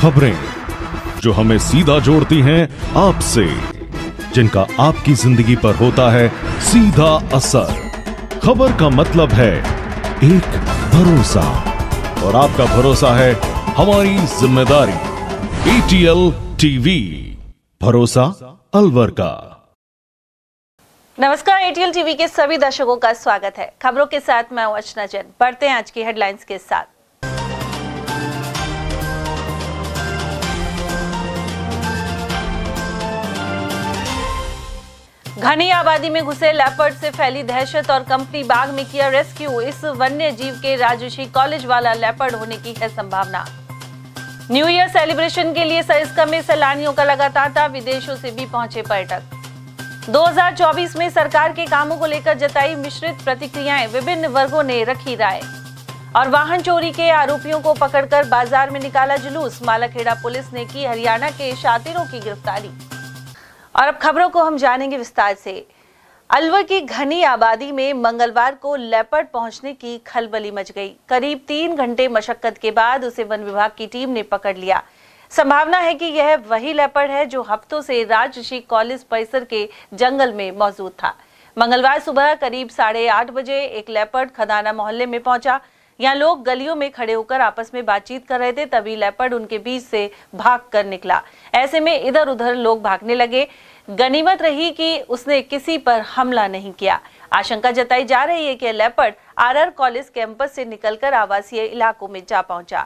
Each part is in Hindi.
खबरें जो हमें सीधा जोड़ती हैं आपसे, जिनका आपकी जिंदगी पर होता है सीधा असर। खबर का मतलब है एक भरोसा, और आपका भरोसा है हमारी जिम्मेदारी। ATL टीवी, भरोसा अलवर का। नमस्कार, ATL टीवी के सभी दर्शकों का स्वागत है। खबरों के साथ मैं अर्चना जैन। बढ़ते हैं आज की हेडलाइंस के साथ। घनी आबादी में घुसे लेपर्ड से फैली दहशत और कंपनी बाग में किया रेस्क्यू। इस वन्य जीव के राजर्षि कॉलेज वाला लेपर्ड होने की है संभावना। न्यू ईयर सेलिब्रेशन के लिए सरिस्का में सैलानियों का लगा तांता, विदेशों से भी पहुंचे पर्यटक। 2024 में सरकार के कामों को लेकर जताई मिश्रित प्रतिक्रियाएं, विभिन्न वर्गों ने रखी राय। और वाहन चोरी के आरोपियों को पकड़कर बाजार में निकाला जुलूस, मालाखेड़ा पुलिस ने की हरियाणा के शातिरों की गिरफ्तारी। और अब खबरों को हम जानेंगे विस्तार से। अलवर की घनी आबादी में मंगलवार को लेपर्ड पहुंचने की खलबली मच गई। करीब 3 घंटे मशक्कत के बाद उसे वन विभाग की टीम ने पकड़ लिया। संभावना है कि यह वही लेपर्ड है जो हफ्तों से राजर्षि कॉलेज परिसर के जंगल में मौजूद था। मंगलवार सुबह करीब 8:30 बजे एक लेपर्ड खदाना मोहल्ले में पहुंचा। यहाँ लोग गलियों में खड़े होकर आपस में बातचीत कर रहे थे, तभी लेपर्ड उनके बीच से भाग कर निकला। ऐसे में इधर उधर लोग भागने लगे। गनीमत रही कि उसने किसी पर हमला नहीं किया। आशंका जताई जा रही है कि लेपर्ड RR कॉलेज कैंपस से निकलकर आवासीय इलाकों में जा पहुंचा।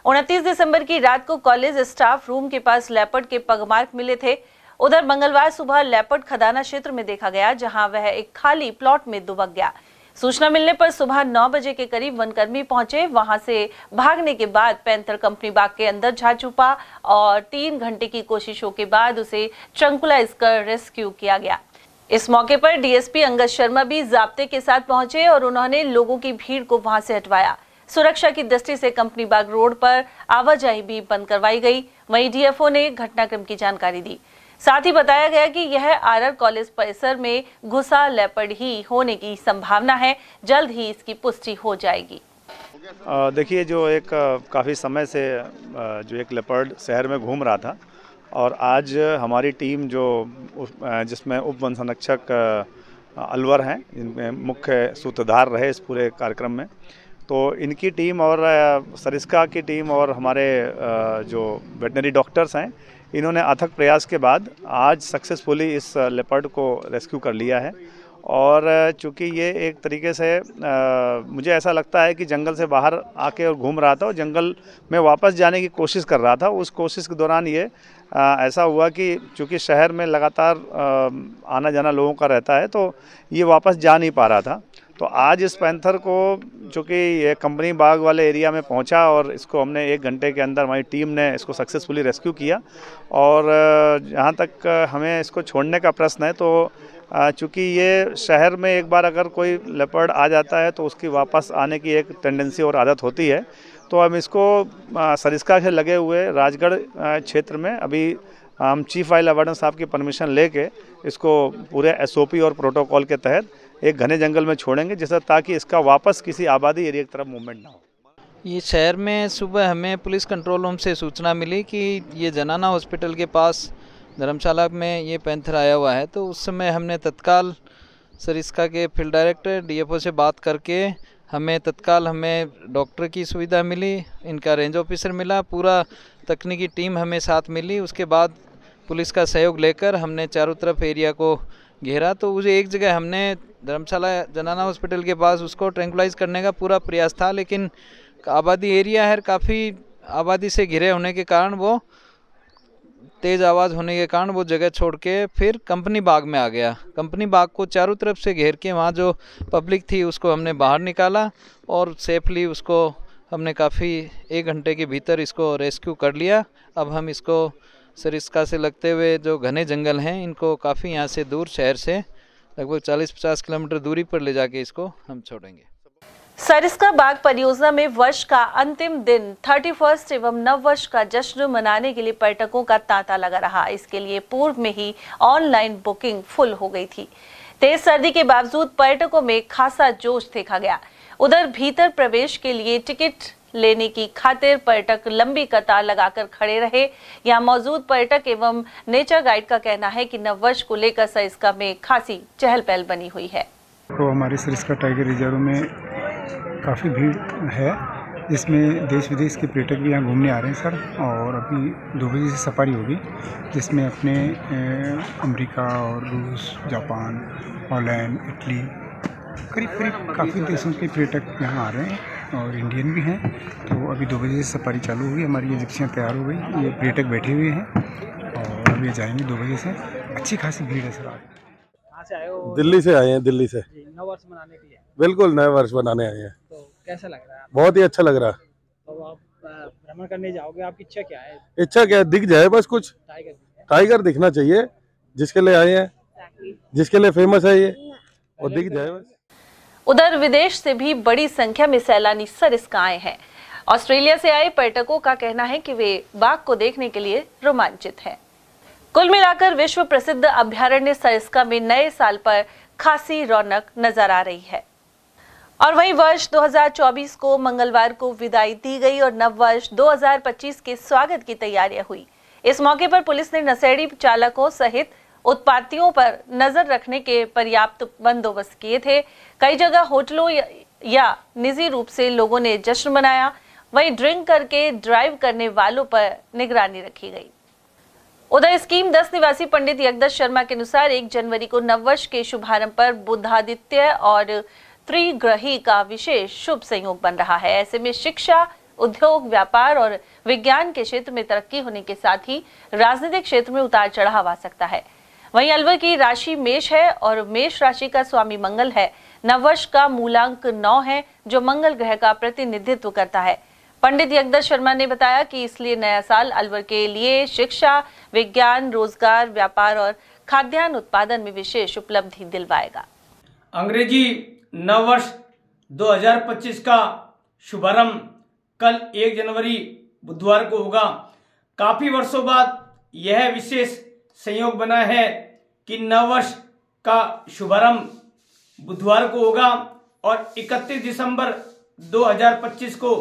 29 दिसंबर की रात को कॉलेज स्टाफ रूम के पास लेपर्ड के पगमार्क मिले थे। उधर मंगलवार सुबह लेपर्ड खदाना क्षेत्र में देखा गया, जहां वह एक खाली प्लॉट में दुबक गया। सूचना मिलने पर सुबह 9 बजे के करीब वनकर्मी पहुंचे। वहां से भागने के बाद पैंथर कंपनी बाग के अंदर जा छुपा और 3 घंटे की कोशिशों के बाद उसे ट्रंकुलाइज कर रेस्क्यू किया गया। इस मौके पर DSP अंगद शर्मा भी जाब्ते के साथ पहुंचे और उन्होंने लोगों की भीड़ को वहां से हटवाया। सुरक्षा की दृष्टि से कंपनी बाग रोड पर आवाजाही भी बंद करवाई गई। वहीं DFO ने घटनाक्रम की जानकारी दी। साथ ही बताया गया कि यह RR कॉलेज परिसर में घुसा लेपर्ड ही होने की संभावना है। जल्द ही इसकी पुष्टि हो जाएगी। देखिए, जो एक काफ़ी समय से जो एक लेपर्ड शहर में घूम रहा था, और आज हमारी टीम जो जिसमें उप वन संरक्षक अलवर हैं, इनमें मुख्य सूत्रधार रहे इस पूरे कार्यक्रम में, तो इनकी टीम और सरिस्का की टीम और हमारे जो वेटनरी डॉक्टर्स हैं, इन्होंने अथक प्रयास के बाद आज सक्सेसफुली इस लेपर्ड को रेस्क्यू कर लिया है। और चूँकि ये एक तरीके से मुझे ऐसा लगता है कि जंगल से बाहर आके और घूम रहा था और जंगल में वापस जाने की कोशिश कर रहा था। उस कोशिश के दौरान ये ऐसा हुआ कि चूँकि शहर में लगातार आना जाना लोगों का रहता है, तो ये वापस जा नहीं पा रहा था। तो आज इस पैंथर को, चूँकि ये कंपनी बाग वाले एरिया में पहुंचा और इसको हमने 1 घंटे के अंदर हमारी टीम ने इसको सक्सेसफुली रेस्क्यू किया। और जहाँ तक हमें इसको छोड़ने का प्रश्न है, तो चूँकि ये शहर में एक बार अगर कोई लेपर्ड आ जाता है तो उसकी वापस आने की एक टेंडेंसी और आदत होती है। तो हम इसको सरिस्का से लगे हुए राजगढ़ क्षेत्र में अभी हम चीफ वाइल्ड वार्डन साहब की परमिशन लेके इसको पूरे SOP और प्रोटोकॉल के तहत एक घने जंगल में छोड़ेंगे, जिससे ताकि इसका वापस किसी आबादी एरिया की तरफ मूवमेंट ना हो। ये शहर में सुबह हमें पुलिस कंट्रोल रूम से सूचना मिली कि ये जनाना हॉस्पिटल के पास धर्मशाला में ये पैंथर आया हुआ है। तो उस समय हमने तत्काल सरिस्का के फील्ड डायरेक्टर DFO से बात करके हमें डॉक्टर की सुविधा मिली, इनका रेंज ऑफिसर मिला, पूरा तकनीकी टीम हमें साथ मिली। उसके बाद पुलिस का सहयोग लेकर हमने चारों तरफ एरिया को घेरा। तो उसे एक जगह हमने धर्मशाला जनाना हॉस्पिटल के पास उसको ट्रैंकुलाइज करने का पूरा प्रयास था, लेकिन आबादी एरिया है, काफ़ी आबादी से घिरे होने के कारण, वो तेज़ आवाज़ होने के कारण वो जगह छोड़ के फिर कंपनी बाग में आ गया। कंपनी बाग को चारों तरफ से घेर के वहाँ जो पब्लिक थी उसको हमने बाहर निकाला और सेफली उसको हमने काफ़ी 1 घंटे के भीतर इसको रेस्क्यू कर लिया। अब हम इसको सरिस्का से लगते हुए जो घने जंगल हैं, इनको काफ़ी यहाँ से दूर, शहर से लगभग 40-50 किलोमीटर दूरी पर ले जाके इसको हम छोड़ेंगे। सरिस्का बाग परियोजना में वर्ष का अंतिम दिन 31 एवं नव वर्ष का जश्न मनाने के लिए पर्यटकों का तांता लगा रहा। इसके लिए पूर्व में ही ऑनलाइन बुकिंग फुल हो गई थी। तेज सर्दी के बावजूद पर्यटकों में खासा जोश देखा गया। उधर भीतर प्रवेश के लिए टिकट लेने की खातिर पर्यटक लंबी कतार लगाकर खड़े रहे। यहाँ मौजूद पर्यटक एवं नेचर गाइड का कहना है कि नववर्ष को लेकर सरिस्का में खासी चहल पहल बनी हुई है। तो हमारे सरिस्का टाइगर रिजर्व में काफ़ी भीड़ है, जिसमें देश विदेश के पर्यटक भी यहाँ घूमने आ रहे हैं सर। और अभी 2 बजे से सफारी होगी, जिसमें अपने अमेरिका और रूस, जापान, हॉलैंड, इटली, करीब काफ़ी देशों के पर्यटक यहाँ आ रहे हैं और इंडियन भी हैं। तो अभी 2 बजे से सफारी चालू होगी। हमारी ये जिप्सियाँ तैयार हो गई, ये पर्यटक बैठे हुए हैं और अभी जाएंगे 2 बजे से। अच्छी खासी भीड़ है सर। कहाँ से आए हो? दिल्ली से आए हैं, दिल्ली से। नव वर्ष मनाने के लिए? बिल्कुल, नए वर्ष बनाने आए हैं। तो कैसा लग रहा है? बहुत ही अच्छा लग रहा है। तो आप भ्रमण करने जाओगे, आपकी इच्छा क्या है? इच्छा क्या है, दिख जाए बस कुछ। टाइगर दिखना चाहिए, जिसके लिए आए हैं, जिसके लिए फेमस है ये, और दिख जाए बस। उधर विदेश से भी बड़ी संख्या में सैलानी सरिस्का आए हैं। ऑस्ट्रेलिया से आए पर्यटकों का कहना है कि वे बाघ को देखने के लिए रोमांचित हैं। कुल मिलाकर विश्व प्रसिद्ध अभयारण्य सरिस्का में नए साल पर खासी रौनक नजर आ रही है। और वहीं वर्ष 2024 को मंगलवार को विदाई दी गई और नव वर्ष 2025 के स्वागत की तैयारियां हुई। इस मौके पर पुलिस ने नशेड़ी चालकों सहित उत्पातियों पर नजर रखने के पर्याप्त बंदोबस्त किए थे। कई जगह होटलों या निजी रूप से लोगों ने जश्न मनाया। वहीं ड्रिंक करके ड्राइव करने वालों पर निगरानी रखी गई। उधर स्कीम 10 निवासी पंडित यगदत्त शर्मा के अनुसार 1 जनवरी को नववर्ष के शुभारंभ पर बुधादित्य और त्रिग्रही का विशेष शुभ संयोग बन रहा है। ऐसे में शिक्षा, उद्योग, व्यापार और विज्ञान के क्षेत्र में तरक्की होने के साथ ही राजनीतिक क्षेत्र में उतार चढ़ाव आ सकता है। वहीं अलवर की राशि मेष है और मेष राशि का स्वामी मंगल है। नववर्ष का मूलांक 9 है, जो मंगल ग्रह का प्रतिनिधित्व करता है। पंडित यगदत्त शर्मा ने बताया कि इसलिए नया साल अलवर के लिए शिक्षा, विज्ञान, रोजगार, व्यापार और खाद्यान्न उत्पादन में विशेष उपलब्धि दिलवाएगा। अंग्रेजी नववर्ष 2025 का शुभारंभ कल 1 जनवरी बुधवार को होगा। काफी वर्षों बाद यह विशेष संयोग बना है कि नववर्ष का शुभारंभ बुधवार को होगा और 31 दिसंबर 2025 को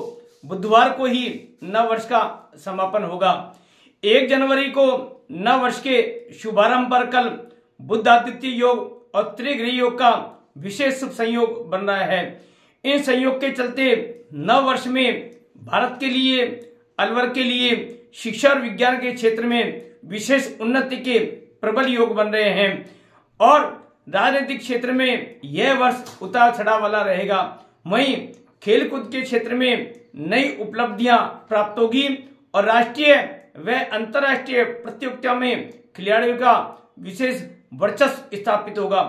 बुधवार को ही नववर्ष का समापन होगा। 1 जनवरी को नववर्ष के शुभारंभ पर कल बुधादित्य योग और त्रिग्रही योग का विशेष शुभ संयोग बन रहा है। इन संयोग के चलते नववर्ष में भारत के लिए, अलवर के लिए शिक्षा और विज्ञान के क्षेत्र में विशेष उन्नति के प्रबल योग बन रहे हैं और राजनीतिक क्षेत्र में यह वर्ष उतार चढ़ाव वाला रहेगा। वहीं खेलकूद के क्षेत्र में नई उपलब्धियां प्राप्त होगी और राष्ट्रीय व अंतर्राष्ट्रीय प्रतियोगिता में खिलाड़ियों का विशेष वर्चस्व स्थापित होगा।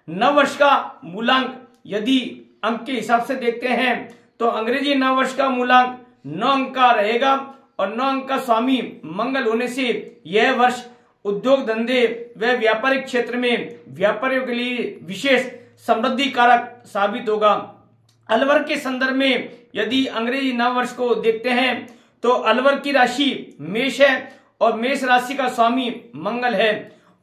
नववर्ष का मूलांक यदि अंक के हिसाब से देखते हैं तो अंग्रेजी नववर्ष का मूलांक 9 अंक का रहेगा और 9 अंक का स्वामी मंगल होने से यह वर्ष उद्योग धंधे व व्यापारिक क्षेत्र में व्यापारियों के लिए विशेष समृद्धि कारक साबित होगा। अलवर के संदर्भ में यदि अंग्रेजी नववर्ष को देखते हैं तो अलवर की राशि मेष है और मेष राशि का स्वामी मंगल है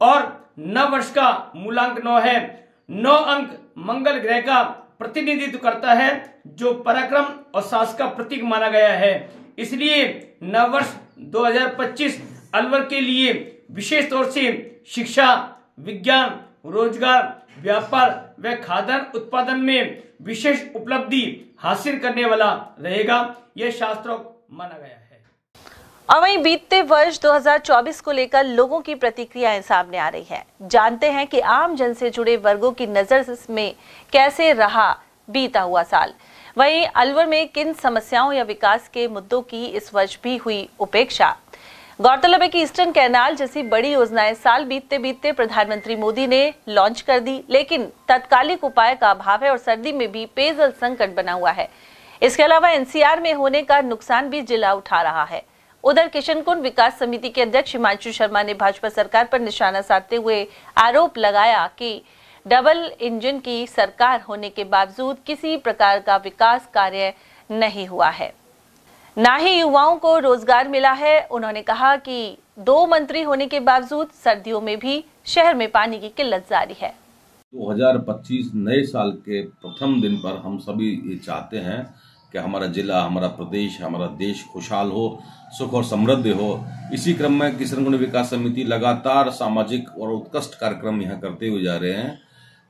और नववर्ष का मूलांक 9 है। 9 अंक मंगल ग्रह का प्रतिनिधित्व करता है जो पराक्रम और साहस का प्रतीक माना गया है। इसलिए नववर्ष 2025 अलवर के लिए विशेष तौर से शिक्षा, विज्ञान, रोजगार, व्यापार व खाद्यान्न उत्पादन में विशेष उपलब्धि हासिल करने वाला रहेगा, यह शास्त्रों माना गया है। और वहीं बीतते वर्ष 2024 को लेकर लोगों की प्रतिक्रियाएं सामने आ रही हैं। जानते हैं कि आम जन से जुड़े वर्गों की नजर में कैसे रहा बीता हुआ साल। वहीं अलवर में किन समस्याओं या विकास के मुद्दों की इस वर्ष भी हुई उपेक्षा। गौरतलब है कि ईस्टर्न कैनाल जैसी बड़ी योजनाएं साल बीतते बीतते प्रधानमंत्री मोदी ने लॉन्च कर दी, लेकिन तत्कालिक उपाय का अभाव है और सर्दी में भी पेयजल संकट बना हुआ है। इसके अलावा एनसीआर में होने का नुकसान भी जिला उठा रहा है। उधर किशनकुंड विकास समिति के अध्यक्ष हिमांशु शर्मा ने भाजपा सरकार पर निशाना साधते हुए आरोप लगाया कि डबल इंजन की सरकार होने के बावजूद किसी प्रकार का विकास कार्य नहीं हुआ है, ना ही युवाओं को रोजगार मिला है। उन्होंने कहा कि 2 मंत्री होने के बावजूद सर्दियों में भी शहर में पानी की किल्लत जारी है। 2025 नए साल के प्रथम दिन पर हम सभी ये चाहते हैं कि हमारा जिला, हमारा प्रदेश, हमारा देश खुशहाल हो, सुख और समृद्ध हो। इसी क्रम में किशनगंज विकास समिति लगातार सामाजिक और उत्कृष्ट कार्यक्रम यहाँ करते हुए जा रहे हैं।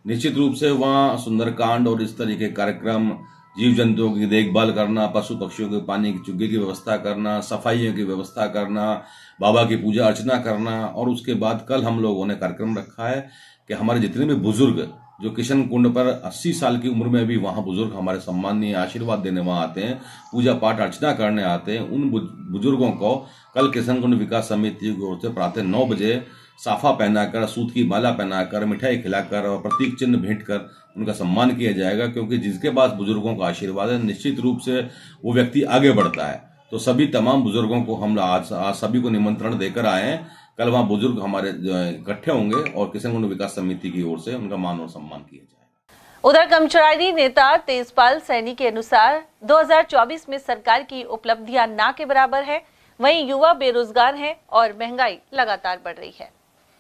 निश्चित रूप से वहाँ सुंदरकांड और इस तरह के कार्यक्रम, जीव जंतुओं की देखभाल करना, पशु पक्षियों के पानी की चुग्गी की व्यवस्था करना, सफाइयों की व्यवस्था करना, बाबा की पूजा अर्चना करना, और उसके बाद कल हम लोगों ने कार्यक्रम रखा है कि हमारे जितने भी बुजुर्ग जो किशन कुंड पर 80 साल की उम्र में भी वहाँ बुजुर्ग हमारे सम्माननीय आशीर्वाद देने वहाँ आते हैं, पूजा पाठ अर्चना करने आते हैं, उन बुजुर्गों को कल किशन कुंड विकास समिति की ओर से प्रातः 9 बजे साफा पहनाकर, सूत की माला पहनाकर, मिठाई खिलाकर और प्रतीक चिन्ह भेंट कर उनका सम्मान किया जाएगा। क्योंकि जिसके पास बुजुर्गों का आशीर्वाद है, निश्चित रूप से वो व्यक्ति आगे बढ़ता है। तो सभी तमाम बुजुर्गों को हम आज सभी को निमंत्रण देकर आए हैं। कल वहाँ बुजुर्ग हमारे इकट्ठे होंगे और किशनगंज विकास समिति की ओर से उनका मान और सम्मान किया जाएगा। उधर कर्मचारी नेता तेजपाल सैनी के अनुसार 2024 में सरकार की उपलब्धियां ना के बराबर है, वहीं युवा बेरोजगार हैं और महंगाई लगातार बढ़ रही है।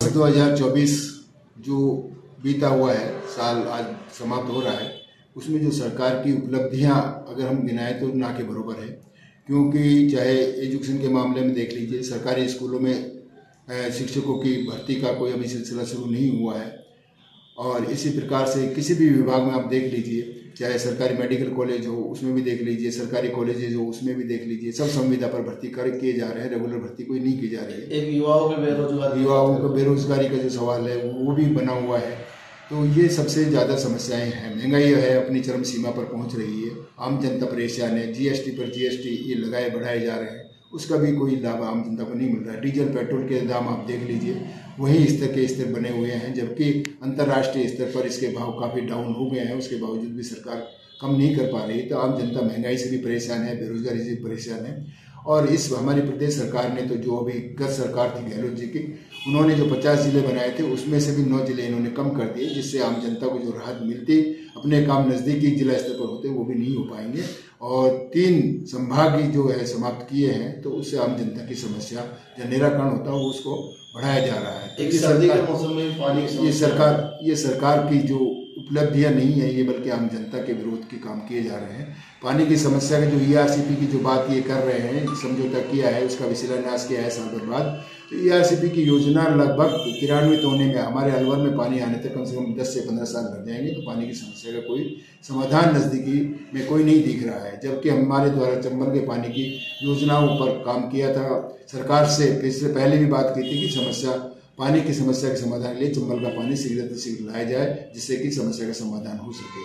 2024 जो बीता हुआ है, साल आज समाप्त हो रहा है, उसमें जो सरकार की उपलब्धियां अगर हम गिनाएं तो ना के बराबर है। क्योंकि चाहे एजुकेशन के मामले में देख लीजिए, सरकारी स्कूलों में शिक्षकों की भर्ती का कोई अभी सिलसिला शुरू नहीं हुआ है, और इसी प्रकार से किसी भी विभाग में आप देख लीजिए, चाहे सरकारी मेडिकल कॉलेज हो उसमें भी देख लीजिए, सरकारी कॉलेजेज हो उसमें भी देख लीजिए, सब संविदा पर भर्ती किए जा रहे हैं, रेगुलर भर्ती कोई नहीं की जा रही है। एक युवाओं के बेरोजगारी का जो सवाल है वो भी बना हुआ है। तो ये सबसे ज़्यादा समस्याएं हैं। महंगाई है अपनी चरम सीमा पर पहुंच रही है, आम जनता परेशान है। जीएसटी पर जीएसटी ये लगाए बढ़ाए जा रहे हैं, उसका भी कोई लाभ आम जनता को नहीं मिल रहा है। डीजल पेट्रोल के दाम आप देख लीजिए, वही स्तर के स्तर बने हुए हैं, जबकि अंतर्राष्ट्रीय स्तर पर इसके भाव काफ़ी डाउन हो गए हैं। उसके बावजूद भी सरकार कम नहीं कर पा रही। तो आम जनता महंगाई से भी परेशान है, बेरोजगारी से भी परेशान है। और इस हमारी प्रदेश सरकार ने तो जो अभी गत सरकार थी गहलोत जी की, उन्होंने जो 50 जिले बनाए थे उसमें से भी 9 जिले इन्होंने कम कर दिए, जिससे आम जनता को जो राहत मिलती, अपने काम नज़दीकी जिला स्तर पर होते वो भी नहीं हो पाएंगे। और 3 संभाग जो है समाप्त किए हैं, तो उससे आम जनता की समस्या जो निराकरण होता है वो उसको बढ़ाया जा रहा है। एक सर्दी के मौसम में पानी ये सरकार की जो उपलब्धियां नहीं है ये, बल्कि आम जनता के विरोध के काम किए जा रहे हैं। पानी की समस्या के जो ERCP की जो बात ये कर रहे हैं, समझौता किया है, उसका भी शिलान्यास किया है साल भर बाद। तो ERCP की योजना लगभग क्रियान्वित होने में हमारे अलवर में पानी आने तक कम से कम 10 से 15 साल लग जाएंगे। तो पानी की समस्या का कोई समाधान नज़दीकी में कोई नहीं दिख रहा है। जबकि हमारे द्वारा चंबल के पानी की योजनाओं पर काम किया था, सरकार से इससे पहले भी बात की थी कि पानी की समस्या के समाधान के लिए चंबल का पानी शीघ्र से शीघ्र लाया जाए, जिससे कि समस्या का समाधान हो सके।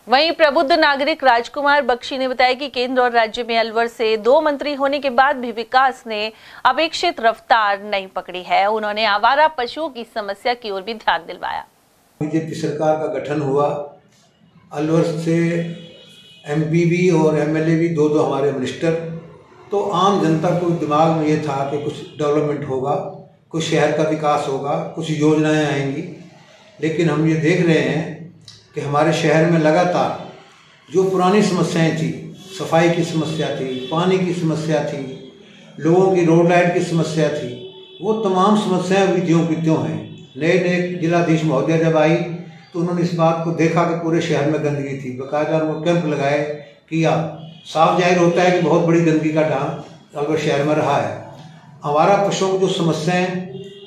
वहीं प्रबुद्ध नागरिक राजकुमार बख्शी ने बताया कि केंद्र और राज्य में अलवर से 2 मंत्री होने के बाद भी विकास ने अपेक्षित रफ्तार नहीं पकड़ी है। उन्होंने आवारा पशुओं की समस्या की ओर भी ध्यान दिलवाया। बीजेपी सरकार का गठन हुआ, अलवर से MP भी और MLA भी 2 हमारे मिनिस्टर, तो आम जनता को दिमाग में ये था कि कुछ डेवलपमेंट होगा, कुछ शहर का विकास होगा, कुछ योजनाएं आएंगी। लेकिन हम ये देख रहे हैं कि हमारे शहर में लगातार जो पुरानी समस्याएं थी, सफाई की समस्या थी, पानी की समस्या थी, लोगों की रोड लाइट की समस्या थी, वो तमाम समस्याएं अभी ज्यों की त्यों हैं। नए जिलाधीश महोदय जब आई तो उन्होंने इस बात को देखा कि पूरे शहर में गंदगी थी, बाकायदा उन्होंने कैंप लगाए, किया। साफ जाहिर होता है कि बहुत बड़ी गंदगी का ढांच अलवर शहर में रहा है। आवारा पशुओं की जो समस्याएं,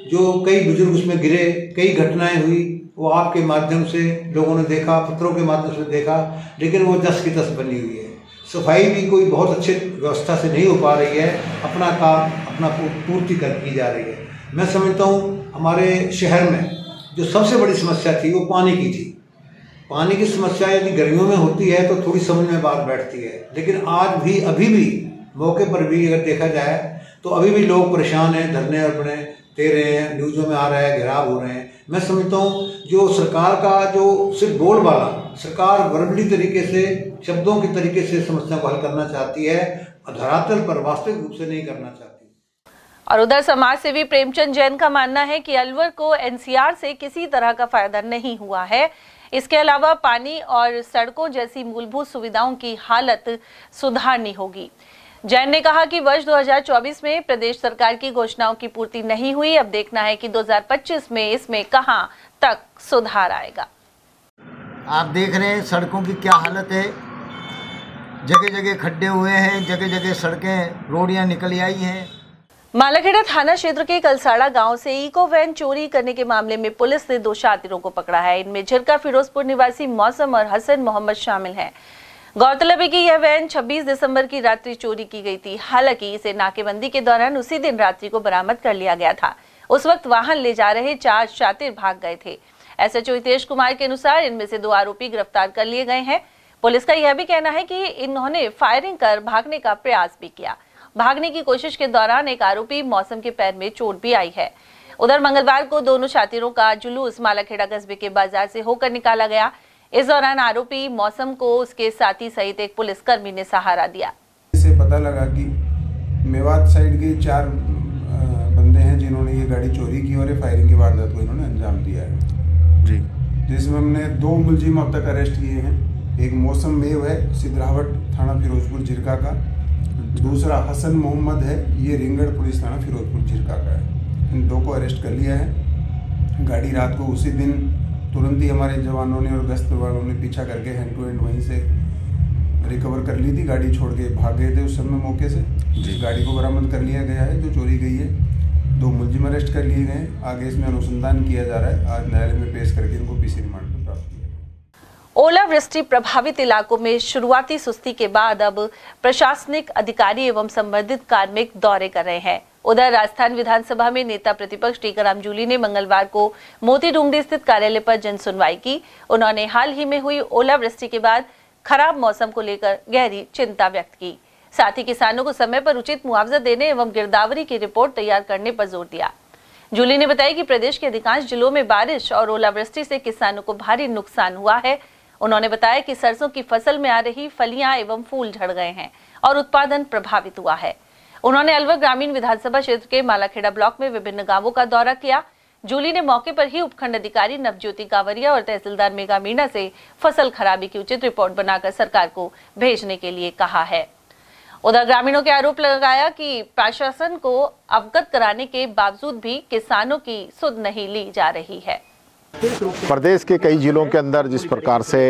जो कई बुजुर्ग उसमें गिरे, कई घटनाएं हुई, वो आपके माध्यम से लोगों ने देखा, पत्रों के माध्यम से देखा, लेकिन वो 10 की 10 बनी हुई है। सफाई भी कोई बहुत अच्छे व्यवस्था से नहीं हो पा रही है, अपना काम अपना पूर्ति की जा रही है। मैं समझता हूँ हमारे शहर में जो सबसे बड़ी समस्या थी वो पानी की थी। पानी की समस्या यदि गर्मियों में होती है तो थोड़ी समझ में बात बैठती है, लेकिन आज भी अभी भी मौके पर भी अगर देखा जाए तो अभी भी लोग परेशान हैं, धरने अपने दे रहे हैं, न्यूज़ों में आ रहा है, घेराव हो रहे हैं। मैं समझता हूँ जो सरकार का जो सिर्फ बोर्ड वाला, सरकार वर्बली तरीके से, शब्दों के तरीके से समस्या को हल करना चाहती है, धरातल पर वास्तविक रूप से नहीं करना चाहती। और उधर समाज सेवी प्रेमचंद जैन का मानना है कि अलवर को NCR से किसी तरह का फायदा नहीं हुआ है। इसके अलावा पानी और सड़कों जैसी मूलभूत सुविधाओं की हालत सुधारनी होगी। जैन ने कहा कि वर्ष 2024 में प्रदेश सरकार की घोषणाओं की पूर्ति नहीं हुई। अब देखना है कि 2025 में इसमें कहां तक सुधार आएगा। आप देख रहे हैं सड़कों की क्या हालत है। जगह जगह खड्डे हुए हैं, जगह जगह सड़कें रोडियां निकल आई हैं। मालाखेड़ा थाना क्षेत्र के कलसाड़ा गांव से इको वैन चोरी करने के मामले में पुलिस ने 2 शातिरों को पकड़ा है। इनमें झिरका फिरोजपुर निवासी मौसम और हसन मोहम्मद शामिल हैं। गौरतलब है कि यह वैन 26 दिसंबर की रात्रि चोरी की गई थी। हालांकि इसे नाकेबंदी के दौरान उसी दिन रात्रि को बरामद कर लिया गया था। उस वक्त वाहन ले जा रहे 4 शातिर भाग गए थे। एसएचओ हितेश कुमार के अनुसार इनमें से 2 आरोपी गिरफ्तार कर लिए गए हैं। पुलिस का यह भी कहना है कि इन्होंने फायरिंग कर भागने का प्रयास भी किया। भागने की कोशिश के दौरान एक आरोपी मौसम के पैर में चोट भी आई है। उधर मंगलवार को दोनों शातिरों का जुलूस मालाखेड़ा कस्बे के बाजार से होकर निकाला गया। इस दौरान आरोपी मौसम को उसके साथी सहित एक पुलिसकर्मी ने सहारा दिया। इससे पता लगा कि मेवात साइड के 4 बंदे हैं जिन्होंने ये गाड़ी चोरी की और ये फायरिंग की वारदात को इन्होंने अंजाम दिया है जी, जिसमें हमने 2 मुलजिम अब तक अरेस्ट किए हैं। एक मौसम मेव है सिद्धरावट थाना फिरोजपुर झिरका का, दूसरा हसन मोहम्मद है, ये रिंगड़ पुलिस थाना फिरोजपुर झिरका का है। इन 2 को अरेस्ट कर लिया है। गाड़ी रात को उसी दिन तुरंत ही हमारे जवानों ने और गश्त वालों ने पीछा करके हैंड टू हैंड वहीं से रिकवर कर ली थी। गाड़ी छोड़ के भाग गए थे उस समय मौके से। जिस गाड़ी को बरामद कर लिया गया है जो चोरी गई है। 2 मुलजिम अरेस्ट कर लिए गए। आगे इसमें अनुसंधान किया जा रहा है। आज न्यायालय में पेश करके इनको पीसी रिमांड पर प्राप्त किया। ओलावृष्टि प्रभावित इलाकों में शुरुआती सुस्ती के बाद अब प्रशासनिक अधिकारी एवं संबंधित कार्मिक दौरे कर रहे हैं। उधर राजस्थान विधानसभा में नेता प्रतिपक्ष टीकाराम जूली ने मंगलवार को मोती डूंगरी स्थित कार्यालय पर जन सुनवाई की। उन्होंने हाल ही में हुई ओलावृष्टि के बाद खराब मौसम को लेकर गहरी चिंता व्यक्त की। साथ ही किसानों को समय पर उचित मुआवजा देने एवं गिरदावरी की रिपोर्ट तैयार करने पर जोर दिया। जूली ने बताया कि प्रदेश के अधिकांश जिलों में बारिश और ओलावृष्टि से किसानों को भारी नुकसान हुआ है। उन्होंने बताया कि सरसों की फसल में आ रही फलियां एवं फूल झड़ गए हैं और उत्पादन प्रभावित हुआ है। उन्होंने अलवर ग्रामीण विधानसभा क्षेत्र के मालाखेड़ा ब्लॉक में विभिन्न गांवों का दौरा किया। जूली ने मौके पर ही उपखंड अधिकारी नवज्योति कावरिया और तहसीलदार मेघा मीणा से फसल खराबी की उचित रिपोर्ट बनाकर सरकार को भेजने के लिए कहा है। उधर ग्रामीणों के आरोप लगाया कि प्रशासन को अवगत कराने के बावजूद भी किसानों की सुध नहीं ली जा रही है। प्रदेश के कई जिलों के अंदर जिस प्रकार से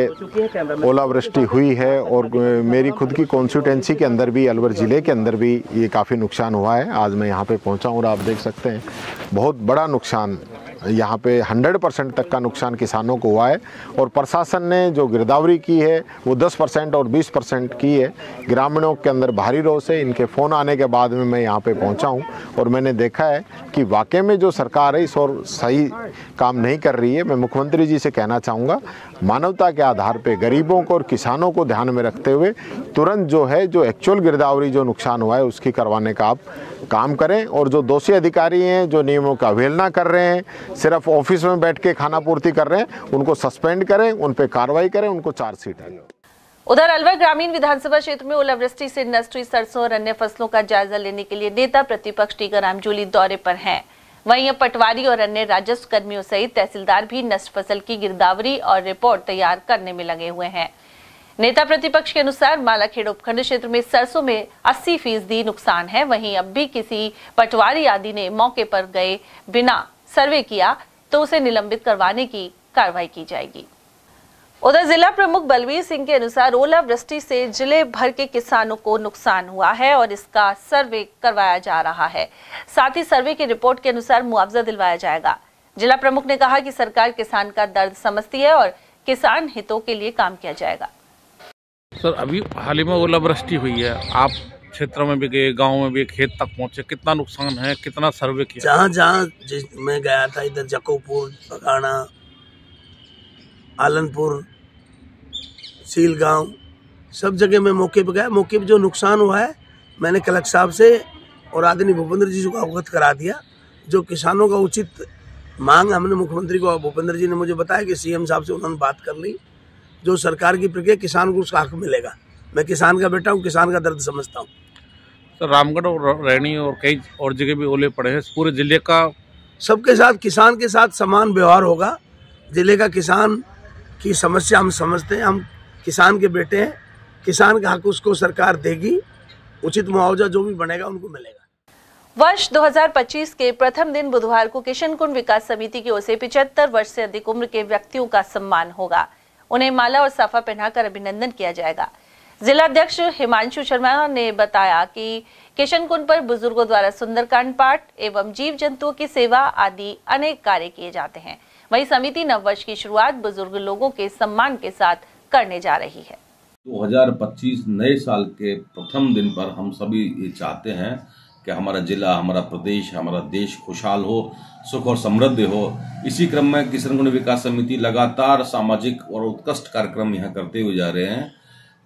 ओलावृष्टि हुई है और मेरी खुद की कॉन्स्टिट्यूएंसी के अंदर भी अलवर ज़िले के अंदर भी ये काफ़ी नुकसान हुआ है। आज मैं यहाँ पे पहुँचा हूँ और आप देख सकते हैं बहुत बड़ा नुकसान यहाँ पे 100% तक का नुकसान किसानों को हुआ है। और प्रशासन ने जो गिरदावरी की है वो 10% और 20% की है। ग्रामीणों के अंदर भारी रोष है। इनके फ़ोन आने के बाद में मैं यहाँ पे पहुँचा हूँ और मैंने देखा है कि वाकई में जो सरकार है इस और सही काम नहीं कर रही है। मैं मुख्यमंत्री जी से कहना चाहूँगा मानवता के आधार पर गरीबों को और किसानों को ध्यान में रखते हुए तुरंत जो है जो एक्चुअल गिरदावरी जो नुकसान हुआ है उसकी करवाने का आप काम करें। और जो दोषी अधिकारी हैं जो नियमों का अवहेलना कर रहे हैं, सिर्फ ऑफिस में बैठ के खाना पूर्ति कर रहे हैं, उनको सस्पेंड करें, उन पे कार्रवाई करें, उनको चार्जशीट है। उधर अलवर ग्रामीण विधानसभा क्षेत्र में ओलावृष्टि से नष्ट हुई सरसों और अन्य फसलों का जायजा लेने के लिए नेता प्रतिपक्ष टीकाराम जूली दौरे पर हैं। वहीं अब पटवारी और अन्य राजस्व कर्मियों सहित तहसीलदार भी नष्ट फसल की गिरदावरी और रिपोर्ट तैयार करने में लगे हुए हैं। नेता प्रतिपक्ष के अनुसार मालाखेड़ा उपखंड क्षेत्र में सरसों में 80% नुकसान है। वहीं अब भी किसी पटवारी आदि ने मौके पर गए बिना सर्वे किया तो उसे निलंबित करवाने की कार्रवाई की जाएगी। उधर जिला प्रमुख बलवीर सिंह के अनुसार ओलावृष्टि से जिले भर के किसानों को नुकसान हुआ है और इसका सर्वे करवाया जा रहा है। साथ ही सर्वे की रिपोर्ट के अनुसार मुआवजा दिलवाया जाएगा। जिला प्रमुख ने कहा कि सरकार किसान का दर्द समझती है और किसान हितों के लिए काम किया जाएगा। सर, अभी हाल ही में ओलावृष्टि हुई है, आप क्षेत्र में भी गए, गांव में भी, खेत तक पहुंचे, कितना नुकसान है, कितना सर्वे किया? जहाँ मैं गया था, इधर जकोपुर, बगाना, आलनपुर, सीलगांव, सब जगह मैं मौके पर गया। मौके पर जो नुकसान हुआ है मैंने कलेक्टर साहब से और आदरणीय भूपेंद्र जी को अवगत करा दिया। जो किसानों का उचित मांग हमने मुख्यमंत्री को, भूपेंद्र जी ने मुझे बताया कि सीएम साहब से उन्होंने बात कर ली। जो सरकार की प्रक्रिया किसान को उसका हक मिलेगा। मैं किसान का बेटा हूँ, किसान का दर्द समझता हूँ। सर, रामगढ़ और रैनी और कई और जगह भी ओले पड़े हैं। पूरे जिले का सबके साथ, किसान के साथ समान व्यवहार होगा। जिले का किसान की समस्या हम समझते हैं, हम किसान के बेटे हैं। किसान का हक उसको सरकार देगी, उचित मुआवजा जो भी बनेगा उनको मिलेगा। वर्ष 2025 के प्रथम दिन बुधवार को किशनकुंड विकास समिति की ओर से 75 वर्ष से अधिक उम्र के व्यक्तियों का सम्मान होगा। उन्हें माला और साफा पहनाकर अभिनंदन किया जाएगा। जिलाध्यक्ष हिमांशु शर्मा ने बताया कि किशनकुंड पर बुजुर्गों द्वारा सुंदरकांड पाठ एवं जीव जंतुओं की सेवा आदि अनेक कार्य किए जाते हैं। वहीं समिति नववर्ष की शुरुआत बुजुर्ग लोगों के सम्मान के साथ करने जा रही है। 2025 नए साल के प्रथम दिन पर हम सभी ये चाहते हैं कि हमारा जिला, हमारा प्रदेश, हमारा देश खुशहाल हो, सुख और समृद्ध हो। इसी क्रम में किशनकुंड विकास समिति लगातार सामाजिक और उत्कृष्ट कार्यक्रम यहाँ करते हुए जा रहे हैं।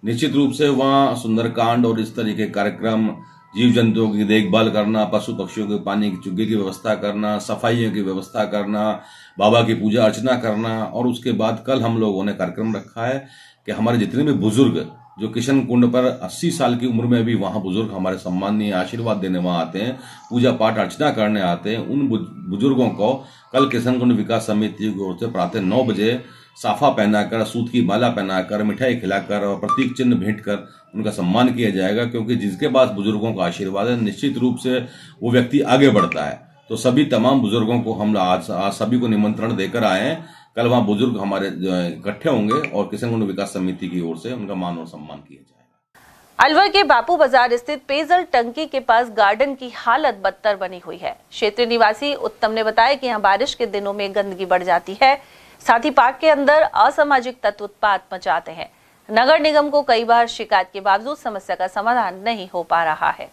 निश्चित रूप से वहाँ सुंदरकांड और इस तरह के कार्यक्रम, जीव जंतुओं की देखभाल करना, पशु पक्षियों के पानी की चुग्गे की व्यवस्था करना, सफाइयों की व्यवस्था करना, बाबा की पूजा अर्चना करना, और उसके बाद कल हम लोगों ने कार्यक्रम रखा है कि हमारे जितने भी बुजुर्ग जो किशनकुंड पर 80 साल की उम्र में भी वहाँ बुजुर्ग हमारे सम्माननीय आशीर्वाद देने वहाँ आते हैं, पूजा पाठ अर्चना करने आते हैं, उन बुजुर्गों को कल किशनकुंड विकास समिति की ओर से प्रातः 9 बजे साफा पहनाकर, सूत की माला पहनाकर, मिठाई खिलाकर और प्रतीक चिन्ह भेंट कर उनका सम्मान किया जाएगा। क्योंकि जिसके पास बुजुर्गों का आशीर्वाद है, निश्चित रूप से वो व्यक्ति आगे बढ़ता है। तो सभी तमाम बुजुर्गों को हम आज सभी को निमंत्रण देकर आए हैं। कल वहाँ बुजुर्ग हमारे इकट्ठे होंगे और किशनकुंड विकास समिति की ओर से उनका मान और सम्मान किया जाएगा। अलवर के बापू बाजार स्थित पेयजल टंकी के पास गार्डन की हालत बदतर बनी हुई है। क्षेत्रीय निवासी उत्तम ने बताया कि यहाँ बारिश के दिनों में गंदगी बढ़ जाती है, साथ ही पार्क के अंदर असामाजिक तत्व उत्पात मचाते हैं। नगर निगम को कई बार शिकायत के बावजूद समस्या का समाधान नहीं हो पा रहा है।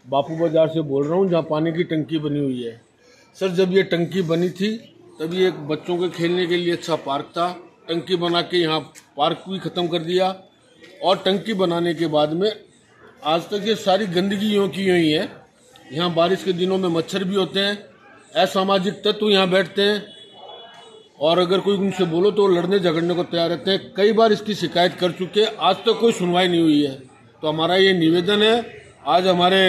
बापू बाजार से बोल रहा हूँ, जहाँ पानी की टंकी बनी हुई है। सर, जब ये टंकी बनी थी तभी एक बच्चों के खेलने के लिए अच्छा पार्क था। टंकी बना के यहाँ पार्क भी खत्म कर दिया, और टंकी बनाने के बाद में आज तक ये सारी गंदगी यूँ की हुई है। यहाँ बारिश के दिनों में मच्छर भी होते हैं, असामाजिक तत्व यहाँ बैठते हैं, और अगर कोई उनसे बोलो तो लड़ने झगड़ने को तैयार रहते हैं। कई बार इसकी शिकायत कर चुके, आज तक कोई सुनवाई नहीं हुई है। तो हमारा ये निवेदन है, आज हमारे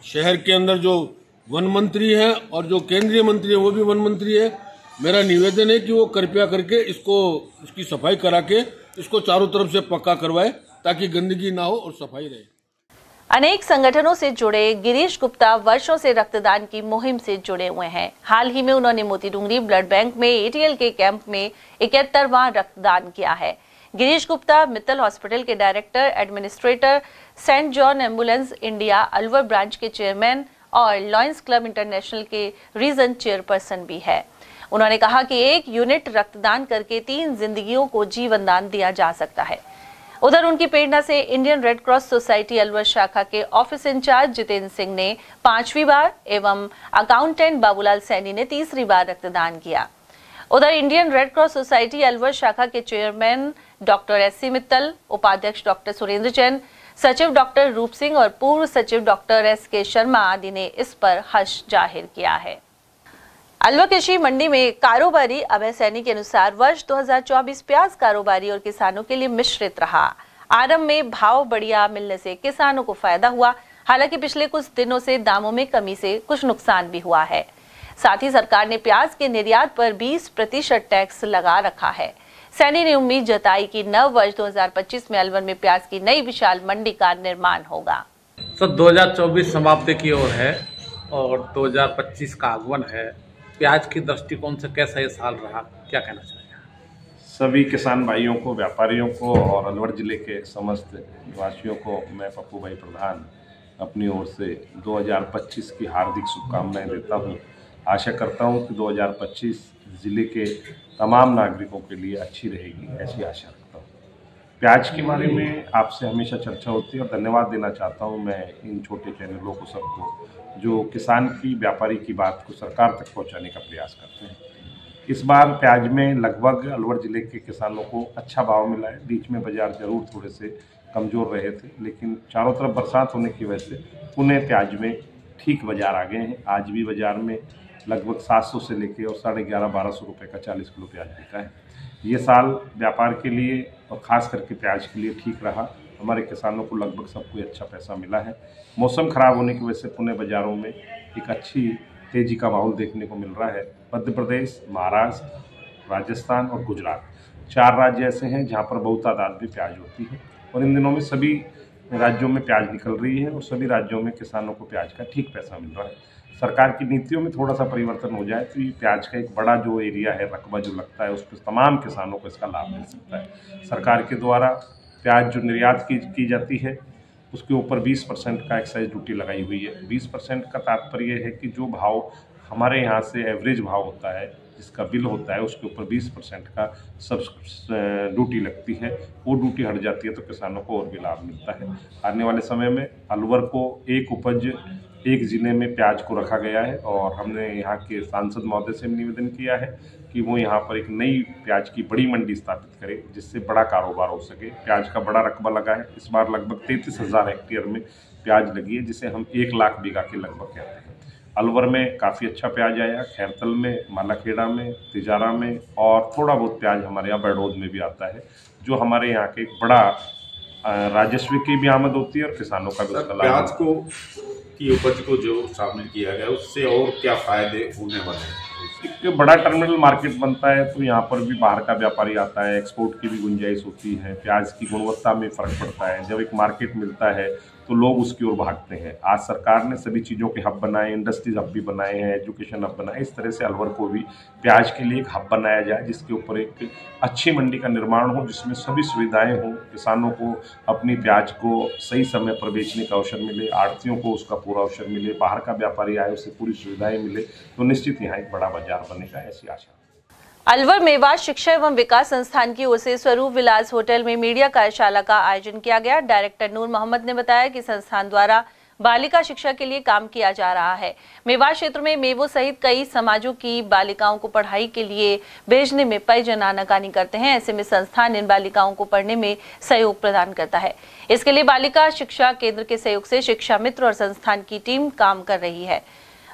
शहर के अंदर जो वन मंत्री है और जो केंद्रीय मंत्री है वो भी वन मंत्री है, मेरा निवेदन है कि वो कृपया करके इसकी सफाई करा के इसको चारों तरफ से पक्का करवाए, ताकि गंदगी ना हो और सफाई रहे। अनेक संगठनों से जुड़े गिरीश गुप्ता वर्षों से रक्तदान की मुहिम से जुड़े हुए हैं। हाल ही में उन्होंने मोती डूंगरी ब्लड बैंक में एटीएल के कैंप में 71वां रक्तदान किया है। गिरीश गुप्ता मित्तल हॉस्पिटल के director administrator, Saint John ambulance India Alwar branch के चेयरमैन और लॉयंस क्लब इंटरनेशनल के रीजन चेयरपर्सन भी है। उन्होंने कहा कि 1 यूनिट रक्तदान करके 3 जिंदगियों को जीवन दान दिया जा सकता है। उधर उनकी प्रेरणा से Indian red cross society Alwar शाखा के ऑफिस इंचार्ज जितेंद्र सिंह ने 5वीं बार एवं अकाउंटेंट बाबूलाल सैनी ने 3री बार रक्तदान किया। उधर Indian red cross society Alwar शाखा के चेयरमैन डॉक्टर एस.सी. मित्तल, उपाध्यक्ष डॉक्टर सुरेंद्र जैन, सचिव डॉक्टर रूप सिंह और पूर्व सचिव डॉक्टर एस.के. शर्मा आदि ने इस पर हर्ष जाहिर किया है। अलवर कृषि मंडी में कारोबारी अभय सैनी के अनुसार वर्ष 2024 प्याज कारोबारी और किसानों के लिए मिश्रित रहा। आरंभ में भाव बढ़िया मिलने से किसानों को फायदा हुआ, हालांकि पिछले कुछ दिनों से दामों में कमी से कुछ नुकसान भी हुआ है। साथ ही सरकार ने प्याज के निर्यात पर 20% टैक्स लगा रखा है। सैनी ने उम्मीद जताई कि नव वर्ष 2025 में अलवर में प्याज की नई विशाल मंडी का निर्माण होगा। सर, 2024 समाप्ति की ओर है और 2025 का आगमन है। प्याज की दृष्टिकोण से कैसा ये साल रहा, क्या कहना चाहिए? सभी किसान भाइयों को, व्यापारियों को और अलवर जिले के समस्त निवासियों को मैं पप्पू भाई प्रधान अपनी ओर से 2025 की हार्दिक शुभकामनाएं देता हूं। आशा करता हूं कि 2025 जिले के तमाम नागरिकों के लिए अच्छी रहेगी, ऐसी आशा रखता हूं। प्याज के बारे में आपसे हमेशा चर्चा होती है और धन्यवाद देना चाहता हूं मैं इन छोटे चैनलों को, सबको, जो किसान की, व्यापारी की बात को सरकार तक पहुंचाने का प्रयास करते हैं। इस बार प्याज में लगभग अलवर ज़िले के किसानों को अच्छा भाव मिला है। बीच में बाज़ार ज़रूर थोड़े से कमज़ोर रहे थे, लेकिन चारों तरफ बरसात होने की वजह से पुनः प्याज में ठीक बाज़ार आ गए हैं। आज भी बाज़ार में लगभग 700 से लेके और 1150-1200 रुपये का 40 किलो प्याज बिका है। ये साल व्यापार के लिए और ख़ास करके प्याज के लिए ठीक रहा। हमारे किसानों को लगभग सबको अच्छा पैसा मिला है। मौसम ख़राब होने की वजह से पुणे बाज़ारों में एक अच्छी तेज़ी का माहौल देखने को मिल रहा है। मध्य प्रदेश, महाराष्ट्र, राजस्थान और गुजरात 4 राज्य ऐसे हैं जहाँ पर बहुत तादाद में प्याज होती है और इन दिनों में सभी राज्यों में प्याज निकल रही है और सभी राज्यों में किसानों को प्याज का ठीक पैसा मिल रहा है। सरकार की नीतियों में थोड़ा सा परिवर्तन हो जाए तो ये प्याज का एक बड़ा जो एरिया है, रकबा जो लगता है, उस पर तमाम किसानों को इसका लाभ मिल सकता है। सरकार के द्वारा प्याज जो निर्यात की जाती है उसके ऊपर 20% का एक्साइज ड्यूटी लगाई हुई है। 20% का तात्पर्य है कि जो भाव हमारे यहाँ से एवरेज भाव होता है, जिसका बिल होता है, उसके ऊपर 20% का सब ड्यूटी लगती है। वो ड्यूटी हट जाती है तो किसानों को और भी लाभ मिलता है। आने वाले समय में अलवर को एक उपज एक ज़िले में प्याज को रखा गया है और हमने यहाँ के सांसद महोदय से निवेदन किया है कि वो यहाँ पर एक नई प्याज की बड़ी मंडी स्थापित करें जिससे बड़ा कारोबार हो सके। प्याज का बड़ा रकबा लगा है, इस बार लगभग 33,000 हेक्टेयर में प्याज लगी है, जिसे हम 1 लाख बीघा के लगभग कहते हैं। अलवर में काफ़ी अच्छा प्याज आया, खैरतल में, मालाखेड़ा में, तिजारा में और थोड़ा बहुत प्याज हमारे यहाँ बड़ौद में भी आता है, जो हमारे यहाँ के एक बड़ा राजस्व की भी आमद होती है और किसानों का भी उसका लाभ। प्याज को की उपज को जो शामिल किया गया उससे और क्या फायदे होने वाले हैं? एक बड़ा टर्मिनल मार्केट बनता है तो यहाँ पर भी बाहर का व्यापारी आता है, एक्सपोर्ट की भी गुंजाइश होती है, प्याज की गुणवत्ता में फ़र्क पड़ता है। जब एक मार्केट मिलता है तो लोग उसकी ओर भागते हैं। आज सरकार ने सभी चीज़ों के हब बनाए, इंडस्ट्रीज हब भी बनाए हैं, एजुकेशन हब बनाए। इस तरह से अलवर को भी प्याज के लिए एक हब बनाया जाए जिसके ऊपर एक अच्छी मंडी का निर्माण हो, जिसमें सभी सुविधाएं हों, किसानों को अपनी प्याज को सही समय पर बेचने का अवसर मिले, आड़तियों को उसका पूरा अवसर मिले, बाहर का व्यापारी आए उसे पूरी सुविधाएं मिले, तो निश्चित यहाँ एक बड़ा बाजार बनेगा, ऐसी आशा। अलवर मेवात शिक्षा एवं विकास संस्थान की ओर से स्वरूप विलास होटल में मीडिया कार्यशाला का आयोजन किया गया। डायरेक्टर नूर मोहम्मद ने बताया कि संस्थान द्वारा बालिका शिक्षा के लिए काम किया जा रहा है। मेवात क्षेत्र में मेवो सहित कई समाजों की बालिकाओं को पढ़ाई के लिए भेजने में परिजन आनाकानी करते हैं। ऐसे में संस्थान इन बालिकाओं को पढ़ने में सहयोग प्रदान करता है। इसके लिए बालिका शिक्षा केंद्र के सहयोग से शिक्षा मित्र और संस्थान की टीम काम कर रही है।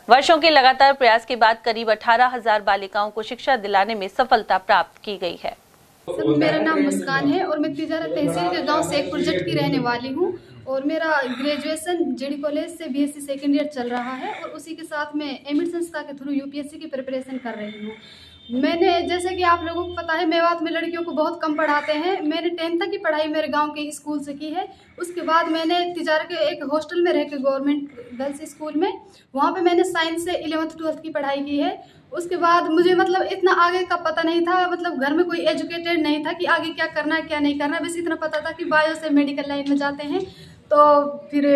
वर्षों के लगातार प्रयास के बाद करीब 18,000 बालिकाओं को शिक्षा दिलाने में सफलता प्राप्त की गई है। मेरा नाम मुस्कान है और मैं तिजारा तहसील के गांव शेखपुर प्रोजेक्ट की रहने वाली हूं और मेरा ग्रेजुएशन जेडी कॉलेज से बीएससी सेकेंड ईयर चल रहा है और उसी के साथ मैं एमिट संस्था के थ्रू यूपीएससी की प्रिपरेशन कर रही हूं। मैंने जैसे कि आप लोगों को पता है मेवात में लड़कियों को बहुत कम पढ़ाते हैं। मैंने 10th तक की पढ़ाई मेरे गांव के स्कूल से की है। उसके बाद मैंने तिजारा के एक हॉस्टल में रह के गवर्नमेंट गर्ल्स स्कूल में वहाँ पे मैंने साइंस से 11th 12th की पढ़ाई की है। उसके बाद मुझे मतलब इतना आगे का पता नहीं था, मतलब घर में कोई एजुकेटेड नहीं था कि आगे क्या करना है क्या नहीं करना है। बस इतना पता था कि बायो से मेडिकल लाइन में जाते हैं, तो फिर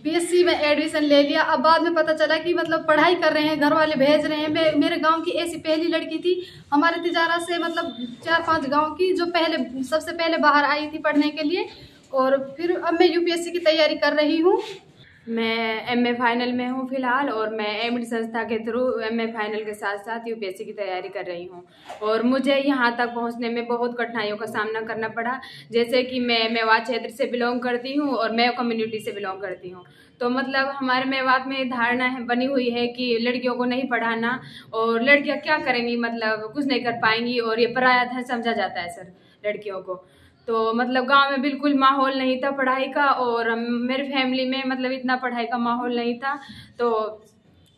बीएससी में एडमिशन ले लिया। अब बाद में पता चला कि मतलब पढ़ाई कर रहे हैं, घर वाले भेज रहे हैं। मेरे गांव की ऐसी पहली लड़की थी हमारे तिजारा से, मतलब 4-5 गांव की, जो सबसे पहले बाहर आई थी पढ़ने के लिए। और फिर अब मैं यूपीएससी की तैयारी कर रही हूँ। मैं एमए फाइनल में हूँ फिलहाल और मैं एमिट संस्था के थ्रू एमए फाइनल के साथ साथ यूपीएससी की तैयारी कर रही हूँ। और मुझे यहाँ तक पहुँचने में बहुत कठिनाइयों का सामना करना पड़ा, जैसे कि मैं मेवात क्षेत्र से बिलोंग करती हूँ और मैं कम्युनिटी से बिलोंग करती हूँ। तो मतलब हमारे मेवात में धारणा बनी हुई है कि लड़कियों को नहीं पढ़ाना और लड़कियाँ क्या करेंगी, मतलब कुछ नहीं कर पाएंगी और ये पराया धन समझा जाता है सर लड़कियों को। तो मतलब गांव में बिल्कुल माहौल नहीं था पढ़ाई का और मेरी फैमिली में मतलब इतना पढ़ाई का माहौल नहीं था, तो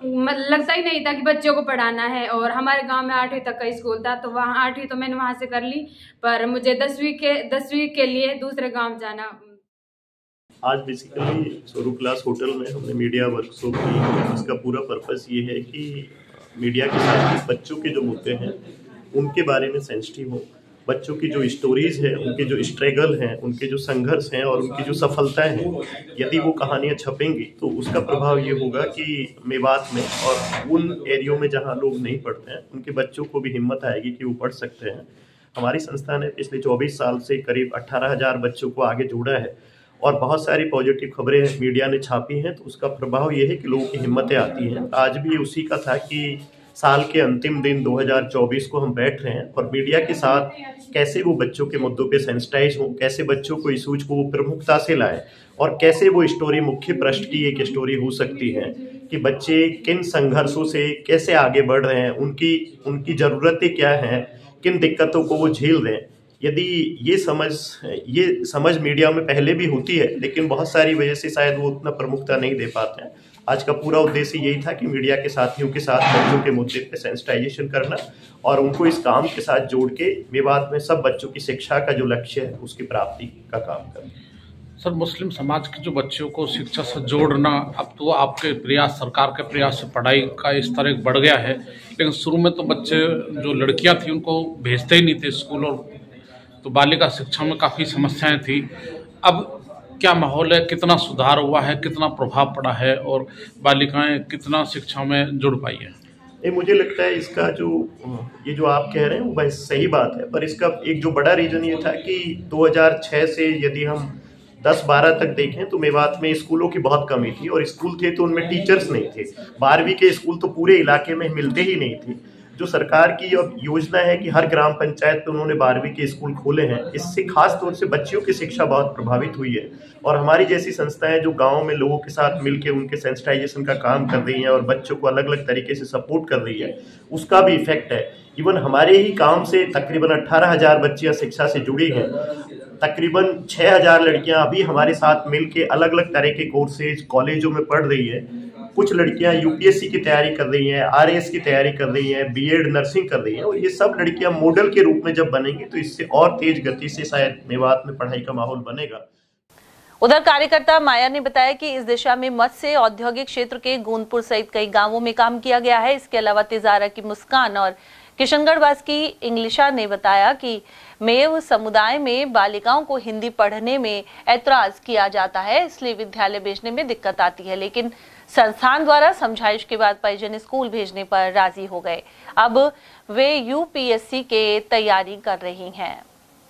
लगता ही नहीं था कि बच्चों को पढ़ाना है। और हमारे गांव में 8वीं तक का स्कूल था, तो वहाँ 8वीं तो मैंने वहाँ से कर ली, पर मुझे 10वीं के लिए दूसरे गांव जाना। आज बेसिकली स्वरूप क्लास होटल में हमने मीडिया वर्कशॉप की। इसका पूरा पर्पस ये है कि मीडिया के साथ बच्चों के जो मुद्दे हैं उनके बारे में सेंसिटिव हो, बच्चों की जो स्टोरीज है, उनके जो स्ट्रगल हैं, उनके जो संघर्ष हैं और उनकी जो सफलताएं हैं, यदि वो कहानियां छपेंगी तो उसका प्रभाव ये होगा कि मेवात में और उन एरियो में जहां लोग नहीं पढ़ते हैं उनके बच्चों को भी हिम्मत आएगी कि वो पढ़ सकते हैं। हमारी संस्था ने पिछले 24 साल से करीब 18,000 बच्चों को आगे जोड़ा है और बहुत सारी पॉजिटिव खबरें मीडिया ने छापी हैं, तो उसका प्रभाव ये है कि लोगों की हिम्मतें आती हैं। आज भी उसी का था कि साल के अंतिम दिन 2024 को हम बैठ रहे हैं और मीडिया के साथ कैसे वो बच्चों के मुद्दों पे सेंसिटाइज हों, कैसे बच्चों को इशूज को वो प्रमुखता से लाएं और कैसे वो स्टोरी मुख्य पृष्ठ की एक स्टोरी हो सकती है कि बच्चे किन संघर्षों से कैसे आगे बढ़ रहे हैं, उनकी ज़रूरतें क्या हैं, किन दिक्कतों को वो झेल रहे हैं। यदि ये समझ मीडिया में पहले भी होती है, लेकिन बहुत सारी वजह से शायद वो उतना प्रमुखता नहीं दे पाते हैं। आज का पूरा उद्देश्य यही था कि मीडिया के साथियों के साथ बच्चों के मुद्दे पे सेंसिटाइजेशन करना और उनको इस काम के साथ जोड़ के मेवात में सब बच्चों की शिक्षा का जो लक्ष्य है उसकी प्राप्ति का काम करना। सर, मुस्लिम समाज के जो बच्चों को शिक्षा से जोड़ना, अब तो आपके प्रयास, सरकार के प्रयास से पढ़ाई का स्तर एक बढ़ गया है, लेकिन शुरू में तो बच्चे जो लड़कियां थी उनको भेजते ही नहीं थे स्कूल और तो बालिका शिक्षा में काफ़ी समस्याएं थी। अब क्या माहौल है, कितना सुधार हुआ है, कितना प्रभाव पड़ा है और बालिकाएं कितना शिक्षा में जुड़ पाई है? मुझे लगता है इसका ये जो आप कह रहे हैं वो सही बात है, पर इसका एक जो बड़ा रीजन ये था कि 2006 से यदि हम 10-12 तक देखें तो मेवात में स्कूलों की बहुत कमी थी, और स्कूल थे तो उनमें टीचर्स नहीं थे। 12वीं के स्कूल तो पूरे इलाके में मिलते ही नहीं थे। जो सरकार की अब योजना है कि हर ग्राम पंचायत में उन्होंने 12वीं के स्कूल खोले हैं, इससे खास तौर से बच्चियों की शिक्षा बहुत प्रभावित हुई है। और हमारी जैसी संस्थाएं जो गांव में लोगों के साथ मिलकर उनके सेंसिटाइजेशन का काम कर रही हैं और बच्चों को अलग अलग तरीके से सपोर्ट कर रही है, उसका भी इफेक्ट है। इवन हमारे ही काम से तकरीबन 18,000 बच्चियां शिक्षा से जुड़ी हैं। तकरीबन 6,000 लड़कियां अभी हमारे साथ मिलकर अलग अलग तरह के कोर्सेज कॉलेजों में पढ़ रही है। कुछ लड़कियां यूपीएससी की तैयारी कर रही हैं, आरएएस की तैयारी कर रही हैं, बीएड नर्सिंग कर रही हैं, और ये सब लड़कियां मॉडल के रूप में जब बनेंगी तो इससे और तेज गति से शायद मेवात में पढ़ाई का माहौल बनेगा। उधर कार्यकर्ता माया ने बताया कि इस दिशा में मत्स्य औद्योगिक क्षेत्र के गोंदपुर सहित कई गांवों में काम किया गया है। इसके अलावा तिजारा की मुस्कान और किशनगढ़ वास की इंग्लिशा ने बताया कि मेव समुदाय में बालिकाओं को हिंदी पढ़ने में ऐतराज किया जाता है, इसलिए विद्यालय भेजने में दिक्कत आती है, लेकिन संस्थान द्वारा समझाइश के बाद परिजन स्कूल भेजने पर राजी हो गए। अब वे यूपीएससी के तैयारी कर रही हैं।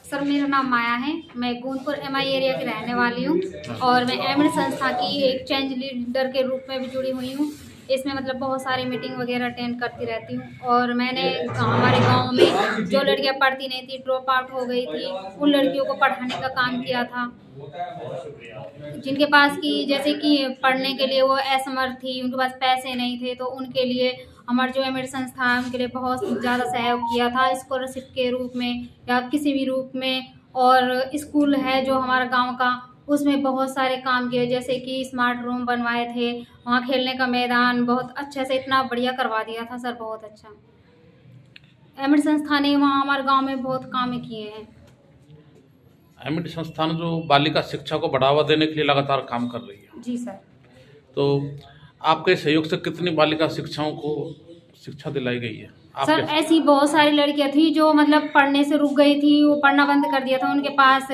सर, मेरा नाम माया है, मैं गोंदपुर एमआई एरिया की रहने वाली हूँ और मैं एमएड संस्था की एक चेंज लीडर के रूप में भी जुड़ी हुई हूँ। इसमें मतलब बहुत सारी मीटिंग वगैरह अटेंड करती रहती हूँ। और मैंने हमारे गांव में जो लड़कियां पढ़ती नहीं थी, ड्रॉप आउट हो गई थी, उन लड़कियों को पढ़ाने का काम किया था। जिनके पास की जैसे कि पढ़ने के लिए वो असमर्थ थी, उनके पास पैसे नहीं थे, तो उनके लिए हमारे जो एमएड संस्था है उनके लिए बहुत ज़्यादा सहयोग किया था, स्कॉलरशिप के रूप में या किसी भी रूप में। और स्कूल है जो हमारा गाँव का, उसमें बहुत सारे काम किए, जैसे कि स्मार्ट रूम बनवाए थे, वहाँ खेलने का मैदान बहुत अच्छे से इतना बढ़िया करवा दिया था सर, बहुत अच्छा। एमएड संस्था ने वहाँ हमारे गांव में बहुत काम किए हैं। एमएड संस्थान जो बालिका शिक्षा को बढ़ावा देने के लिए लगातार काम कर रही है। जी सर। तो आपके सहयोग से कितनी बालिका शिक्षाओं को शिक्षा दिलाई गई है? सर, ऐसी बहुत सारी लड़कियां थी जो मतलब पढ़ने से रुक गई थी, वो पढ़ना बंद कर दिया था, उनके पास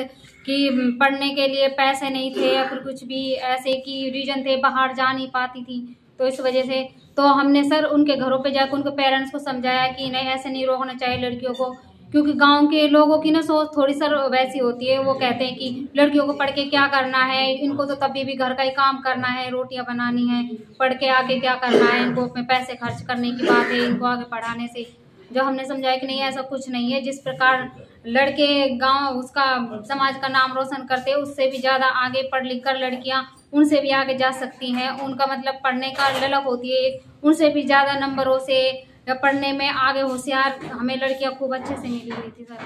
कि पढ़ने के लिए पैसे नहीं थे या फिर कुछ भी ऐसे की रीजन थे, बाहर जा नहीं पाती थी। तो इस वजह से तो हमने सर उनके घरों पे जाकर उनके पेरेंट्स को समझाया कि नहीं, ऐसे नहीं रोकना चाहिए लड़कियों को, क्योंकि गांव के लोगों की ना सोच थोड़ी सर वैसी होती है। वो कहते हैं कि लड़कियों को पढ़ के क्या करना है, इनको तो तभी भी घर का ही काम करना है, रोटियां बनानी है, पढ़ के आके क्या करना है, इनको अपने पैसे खर्च करने की बात है इनको आगे पढ़ाने से। जो हमने समझाया कि नहीं, ऐसा कुछ नहीं है, जिस प्रकार लड़के गांव उसका समाज का नाम रोशन करते हैं, उससे भी ज़्यादा आगे पढ़ लिख कर लड़कियाँ उनसे भी आगे जा सकती हैं। उनका मतलब पढ़ने का ललक होती है, उनसे भी ज़्यादा नंबरों से या पढ़ने में आगे होशियार हमें लड़कियाँ खूब अच्छे से मिली हुई थी सर।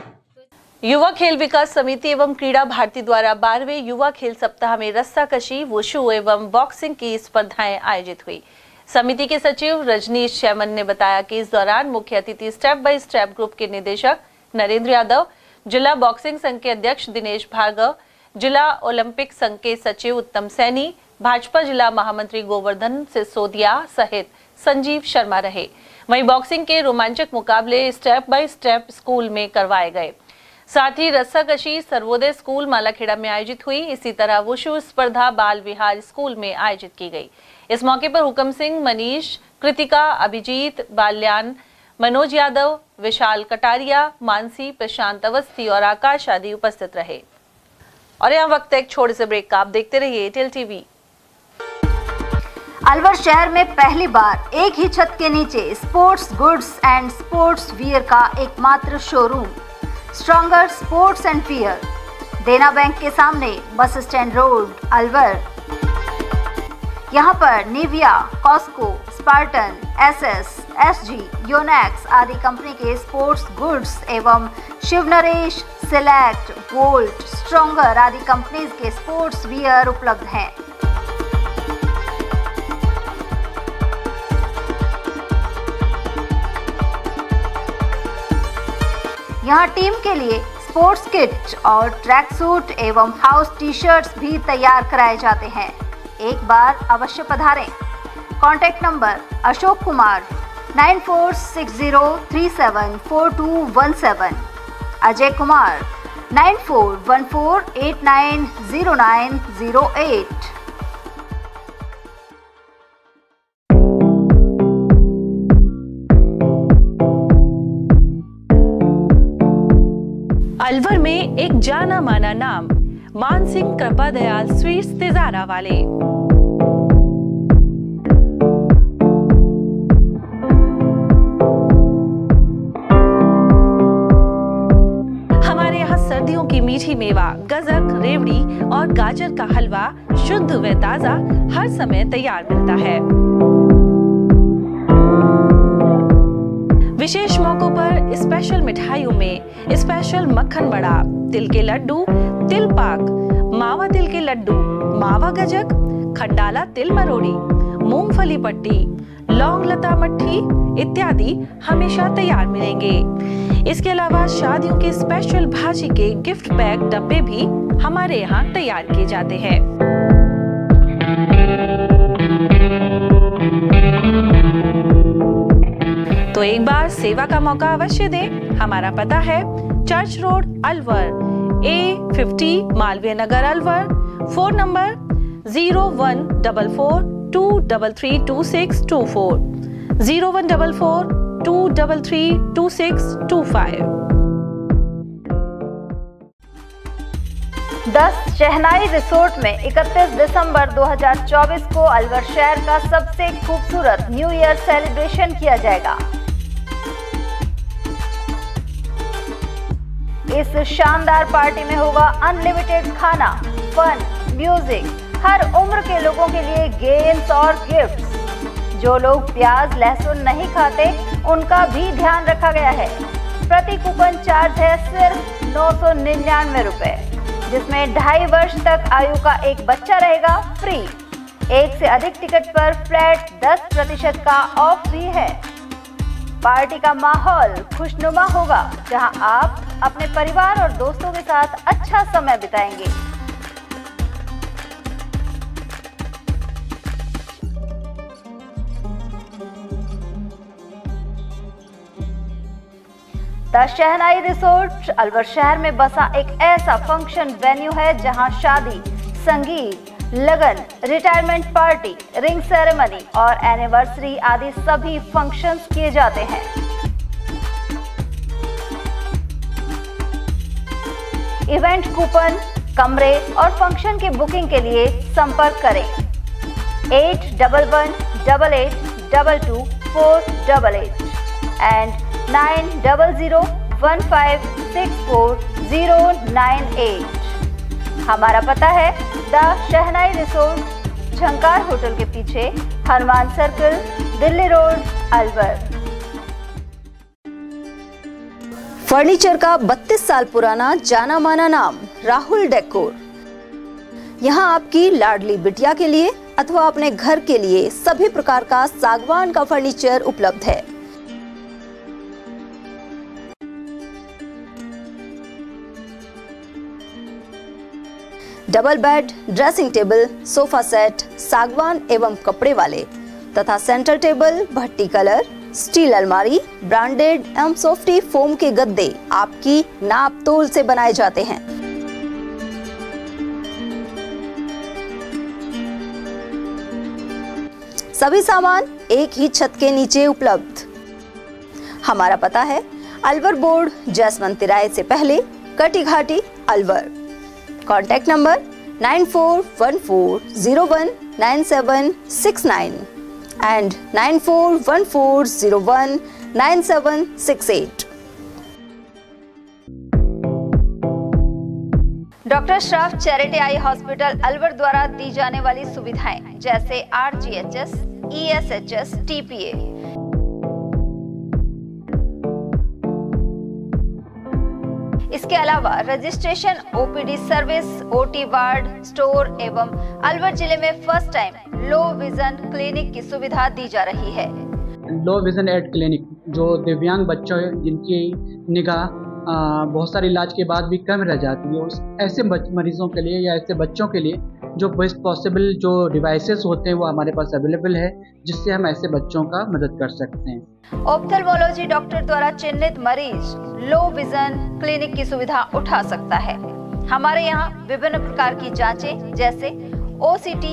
युवा खेल विकास समिति एवं क्रीड़ा भारती द्वारा 12वें युवा खेल सप्ताह में रस्साकशी, वुशु एवं बॉक्सिंग की स्पर्धाएं आयोजित हुई। समिति के सचिव रजनीश चैमन ने बताया कि इस दौरान मुख्य अतिथि स्टेप बाय स्टेप ग्रुप के निदेशक नरेंद्र यादव, जिला बॉक्सिंग संघ के अध्यक्ष दिनेश भार्गव, जिला ओलंपिक संघ के सचिव उत्तम सैनी, भाजपा जिला महामंत्री गोवर्धन सिसोदिया सहित संजीव शर्मा रहे। वहीं बॉक्सिंग के रोमांचक मुकाबले स्टेप बाय स्टेप स्कूल में करवाए गए। साथ ही रस्साकशी सर्वोदय स्कूल मालाखेड़ा में आयोजित हुई। इसी तरह वुशु स्पर्धा बाल विहार स्कूल में आयोजित की गई। इस मौके पर हुकम सिंह, मनीष, कृतिका, अभिजीत, बाल्यान, मनोज यादव, विशाल कटारिया, मानसी, प्रशांत अवस्थी और आकाश आदि उपस्थित रहे। और यहाँ वक्त है एक छोटे से ब्रेक का। आप देखते रहिए एयरटेल टीवी। अलवर शहर में पहली बार एक ही छत के नीचे sports goods and sports wear का एकमात्र showroom Stronger sports and wear, Dena bank के सामने, बस स्टैंड रोड, अलवर। यहाँ पर Nivia, Cosco, Spartan, SS, SG, Yonex आदि कंपनी के स्पोर्ट्स गुड्स एवं Shiv Naresh, Select, Volt, Stronger आदि कंपनीज के स्पोर्ट्स वियर उपलब्ध हैं। यहाँ टीम के लिए स्पोर्ट्स किट और ट्रैक सूट एवं हाउस टी शर्ट्स भी तैयार कराए जाते हैं। एक बार अवश्य पधारें। Contact number Ashok Kumar 9460374217, Ajay Kumar 9414890908। अलवर में एक जाना माना नाम, मानसिंह कृपा दयाल स्वीट्स तिजारा वाले। हमारे यहाँ सर्दियों की मीठी मेवा, गजक, रेवड़ी और गाजर का हलवा शुद्ध व ताजा हर समय तैयार मिलता है। विशेष मौकों पर स्पेशल मिठाइयों में स्पेशल मक्खन बड़ा, तिल के लड्डू, तिल पाक, मावा तिल के लड्डू, मावा गजक, खंडाला तिल मरोड़ी, मूंगफली पट्टी, लौंग लता मट्ठी इत्यादि हमेशा तैयार मिलेंगे। इसके अलावा शादियों के स्पेशल भाजी के गिफ्ट पैक डब्बे भी हमारे यहाँ तैयार किए जाते हैं। तो एक बार सेवा का मौका अवश्य दें। हमारा पता है church road Alwar, A50 Malviya Nagar Alwar. Phone number 014423322624, 014423322625। 10 Shehnai resort में 31 दिसंबर 2024 को अलवर शहर का सबसे खूबसूरत न्यू ईयर सेलिब्रेशन किया जाएगा। इस शानदार पार्टी में होगा अनलिमिटेड खाना, फन, म्यूजिक, हर उम्र के लोगों के लिए गेम्स और गिफ्ट्स। जो लोग प्याज लहसुन नहीं खाते उनका भी ध्यान रखा गया है। प्रति कूपन चार्ज है सिर्फ 999 रुपए, जिसमें 2.5 वर्ष तक आयु का एक बच्चा रहेगा फ्री। एक से अधिक टिकट पर फ्लैट 10% का ऑफ भी है। पार्टी का माहौल खुशनुमा होगा, जहां आप अपने परिवार और दोस्तों के साथ अच्छा समय बिताएंगे। द शहनाई रिसोर्ट अलवर शहर में बसा एक ऐसा फंक्शन वेन्यू है जहां शादी, संगीत, लगन, रिटायरमेंट पार्टी, रिंग सेरेमनी और एनिवर्सरी आदि सभी फंक्शंस किए जाते हैं। इवेंट कूपन, कमरे और फंक्शन की बुकिंग के लिए संपर्क करें 8188222488 and 9001564098। हमारा पता है the shehnai resort, Jhankar hotel के पीछे, Hanuman circle, Delhi road, Alwar. Furniture का 32 साल पुराना जाना माना नाम राहुल डेकोर। यहाँ आपकी लाडली बिटिया के लिए अथवा अपने घर के लिए सभी प्रकार का सागवान का फर्नीचर उपलब्ध है। Double bed, dressing table, sofa set सागवान एवं कपड़े वाले तथा सेंटर टेबल, भट्टी कलर, स्टील अलमारी, ब्रांडेड एवं सॉफ्टी फोम के गद्दे आपकी नाप तोल से बनाए जाते हैं। सभी सामान एक ही छत के नीचे उपलब्ध। हमारा पता है अलवर बोर्ड, जसवंत तिराहे से पहले, Kati Ghati, Alwar. Contact number 9414019769 and 9414019768। Doctor Shroff charity eye hospital Alwar द्वारा दी जाने वाली सुविधाएं जैसे RGHS, ESHS, TPA। इसके अलावा registration, OPD service, OT ward, store एवं अलवर जिले में first time low vision clinic की सुविधा दी जा रही है। लो विजन एड क्लिनिक जो दिव्यांग बच्चों जिनकी निगाह बहुत सारे इलाज के बाद भी कम रह जाती है, उस ऐसे मरीजों के लिए या ऐसे बच्चों के लिए जो बेस्ट पॉसिबल जो डिवाइसेस होते हैं वो हमारे पास अवेलेबल है, जिससे हम ऐसे बच्चों का मदद कर सकते हैं। ऑप्थेल्मोलॉजी डॉक्टर द्वारा चिन्हित मरीज लो विजन क्लिनिक की सुविधा उठा सकता है। हमारे यहाँ विभिन्न प्रकार की जांचें जैसे OCT,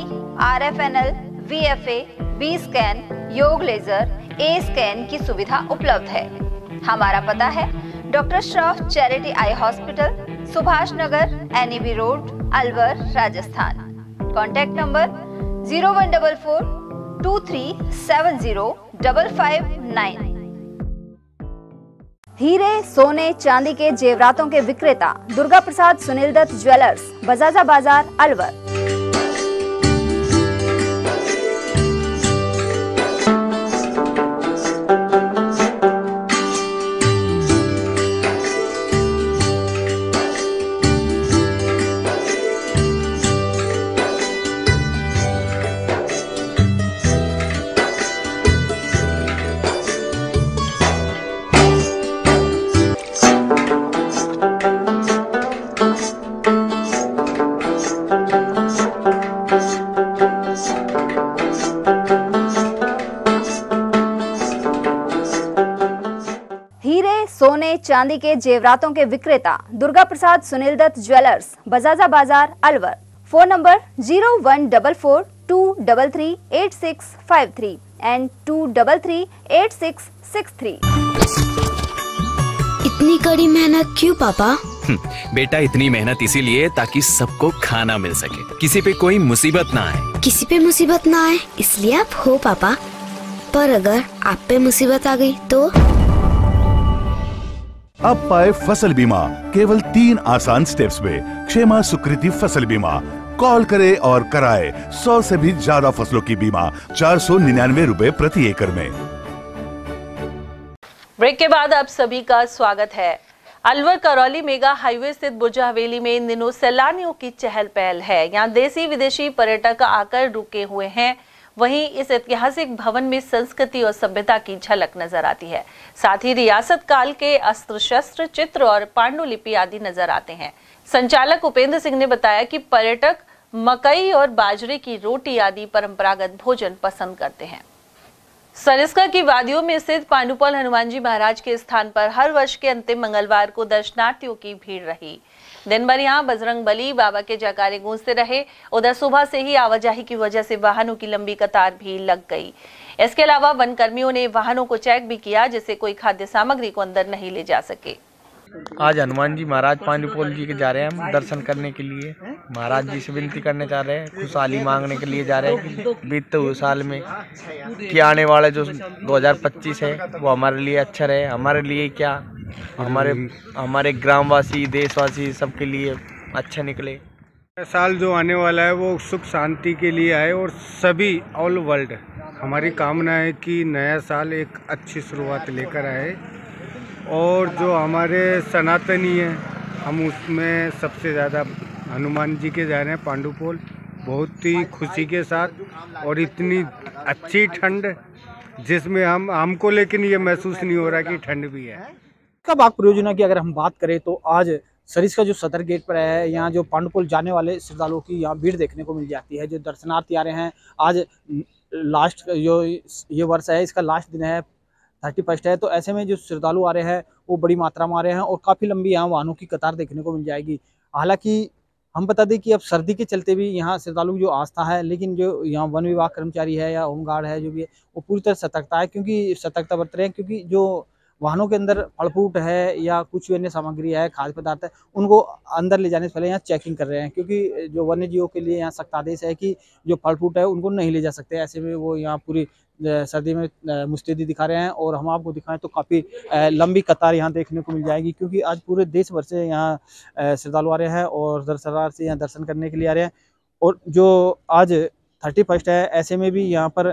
RFNL, VFA, B scan, YAG laser, A scan की सुविधा उपलब्ध है। हमारा पता है doctor Shroff charity eye hospital, Subhash Nagar, NEB road, Alwar, Rajasthan. Contact number 0144 2370 559। हीरे, सोने, चांदी के जेवरातों के विक्रेता दुर्गा प्रसाद सुनील दत्त ज्वेलर्स, बजाजा बाजार, अलवर। सोने चांदी के जेवरातों के विक्रेता दुर्गा प्रसाद सुनील दत्त ज्वेलर्स, बजाजा बाजार, अलवर। Phone number 0144233863 and 2338663। इतनी कड़ी मेहनत क्यों पापा? बेटा इतनी मेहनत इसीलिए ताकि सबको खाना मिल सके, किसी पे कोई मुसीबत ना आए। किसी पे मुसीबत ना आए इसलिए आप हो पापा, पर अगर आप पे मुसीबत आ गई तो? अब पाए फसल बीमा केवल 3 आसान स्टेप्स में। क्षेमा सुकृति फसल बीमा। कॉल करें और कराए 100 से भी ज्यादा फसलों की बीमा 499 रुपए प्रति एकड़ में। ब्रेक के बाद आप सभी का स्वागत है। अलवर करौली मेगा हाईवे स्थित बुर्ज हवेली में इन दिनों सैलानियों की चहल पहल है। यहाँ देसी विदेशी पर्यटक आकर रुके हुए हैं। वहीं इस ऐतिहासिक भवन में संस्कृति और सभ्यता की झलक नजर आती है। साथ ही रियासत काल के अस्त्र शस्त्र, चित्र और पांडुलिपि आदि नजर आते हैं। संचालक उपेंद्र सिंह ने बताया कि पर्यटक मकई और बाजरे की रोटी आदि परंपरागत भोजन पसंद करते हैं। सरिस्का की वादियों में स्थित पांडुपौल हनुमान जी महाराज के स्थान पर हर वर्ष के अंतिम मंगलवार को दर्शनार्थियों की भीड़ रही। दिन भर यहाँ बजरंग बली बाबा के जयकारे गूंजते रहे। उधर सुबह से ही आवाजाही की वजह से वाहनों की लंबी कतार भी लग गई। इसके अलावा वन कर्मियों ने वाहनों को चेक भी किया, जिससे कोई खाद्य सामग्री को अंदर नहीं ले जा सके। आज हनुमान जी महाराज पांडुपौल जी के जा रहे हैं हम दर्शन करने के लिए। महाराज जी से विनती करने जा रहे हैं, खुशहाली मांगने के लिए जा रहे हैं कि बीतते हुए साल में कि आने वाला जो 2025 है वो हमारे लिए अच्छा रहे। हमारे लिए क्या, हमारे ग्रामवासी, देशवासी सबके लिए अच्छा निकले। साल जो आने वाला है वो सुख शांति के लिए आए और सभी ऑल वर्ल्ड हमारी कामना है कि नया साल एक अच्छी शुरुआत लेकर आए। और जो हमारे सनातनी हैं हम उसमें सबसे ज़्यादा हनुमान जी के जा रहे हैं पांडुपौल, बहुत ही खुशी के साथ। और इतनी अच्छी ठंड जिसमें हमको लेकिन ये महसूस नहीं हो रहा कि ठंड भी है। बाग परियोजना की अगर हम बात करें तो आज सरिस्का जो सदर गेट पर है, यहाँ जो पांडुपौल जाने वाले श्रद्धालुओं की यहाँ भीड़ देखने को मिल जाती है। जो दर्शनार्थी आ रहे हैं, आज लास्ट जो ये वर्ष है इसका लास्ट दिन है, 31 है, तो ऐसे में जो श्रद्धालु आ रहे हैं वो बड़ी मात्रा में आ रहे हैं और काफ़ी लंबी यहाँ वाहनों की कतार देखने को मिल जाएगी। हालांकि हम बता दें कि अब सर्दी के चलते भी यहाँ श्रद्धालु की जो आस्था है, लेकिन जो यहाँ वन विभाग कर्मचारी है या होमगार्ड है जो भी है वो पूरी तरह सतर्कता है, क्योंकि सतर्कता बरत रहे हैं, क्योंकि जो वाहनों के अंदर फल फ्रूट है या कुछ भी अन्य सामग्री है, खाद्य पदार्थ है, उनको अंदर ले जाने से पहले यहाँ चेकिंग कर रहे हैं, क्योंकि जो वन्य जीवों के लिए यहाँ सख्त आदेश है कि जो फल फ्रूट है उनको नहीं ले जा सकते। ऐसे में वो यहाँ पूरी सर्दी में मुस्तैदी दिखा रहे हैं और हम आपको दिखाएं तो काफ़ी लंबी कतार यहाँ देखने को मिल जाएगी, क्योंकि आज पूरे देश भर से यहाँ श्रद्धालु आ रहे हैं और दरसरार से यहाँ दर्शन करने के लिए आ रहे हैं। और जो आज 31 है, ऐसे में भी यहाँ पर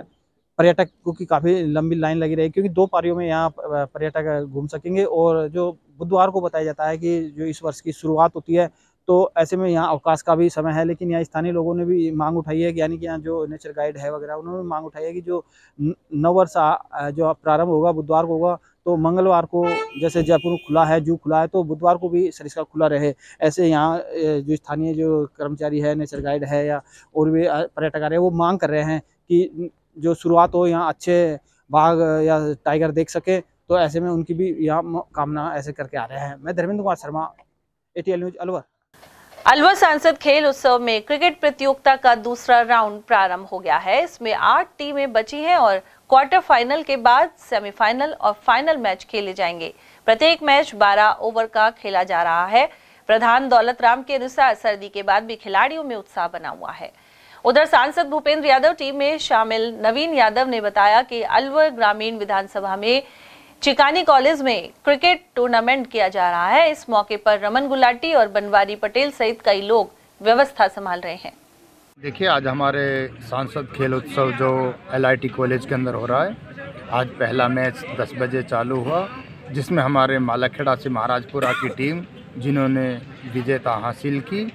पर्यटकों की काफ़ी लंबी लाइन लगी रही, क्योंकि 2 पारियों में यहाँ पर्यटक घूम सकेंगे। और जो बुधवार को बताया जाता है कि जो इस वर्ष की शुरुआत होती है, तो ऐसे में यहाँ अवकाश का भी समय है। लेकिन यहाँ स्थानीय लोगों ने भी मांग उठाई है, यानी कि यहाँ जो नेचर गाइड है वगैरह, उन्होंने मांग उठाई है कि जो नव वर्ष जो प्रारंभ होगा बुधवार को होगा, तो मंगलवार को जैसे जयपुर खुला है, जू खुला है, तो बुधवार को भी सरिस्का खुला रहे। ऐसे यहाँ जो स्थानीय जो कर्मचारी है, नेचर गाइड है या और भी पर्यटक आ रहे हैं, वो मांग कर रहे हैं कि जो शुरुआत हो यहाँ अच्छे बाघ या टाइगर देख सके, तो ऐसे में उनकी भी यहाँ कामना ऐसे करके आ रहे हैं। मैं धर्मेंद्र कुमार शर्मा, ATL न्यूज, अलवर। अलवर सांसद खेल उत्सव में क्रिकेट प्रतियोगिता का दूसरा राउंड प्रारंभ हो गया है। इसमें 8 टीमें बची हैं और क्वार्टर फाइनल के बाद सेमीफाइनल और फाइनल मैच खेले जाएंगे। प्रत्येक मैच 12 ओवर का खेला जा रहा है। प्रधान दौलत राम के अनुसार सर्दी के बाद भी खिलाड़ियों में उत्साह बना हुआ है। उधर सांसद भूपेंद्र यादव टीम में शामिल नवीन यादव ने बताया कि अलवर ग्रामीण विधानसभा में चिकानी कॉलेज में क्रिकेट टूर्नामेंट किया जा रहा है। इस मौके पर रमन गुलाटी और बनवारी पटेल सहित कई लोग व्यवस्था संभाल रहे हैं। देखिए, आज हमारे सांसद खेल उत्सव जो LIT कॉलेज के अंदर हो रहा है, आज पहला मैच 10 बजे चालू हुआ, जिसमें हमारे मालाखेड़ा से महाराजपुरा की टीम जिन्होंने विजेता हासिल की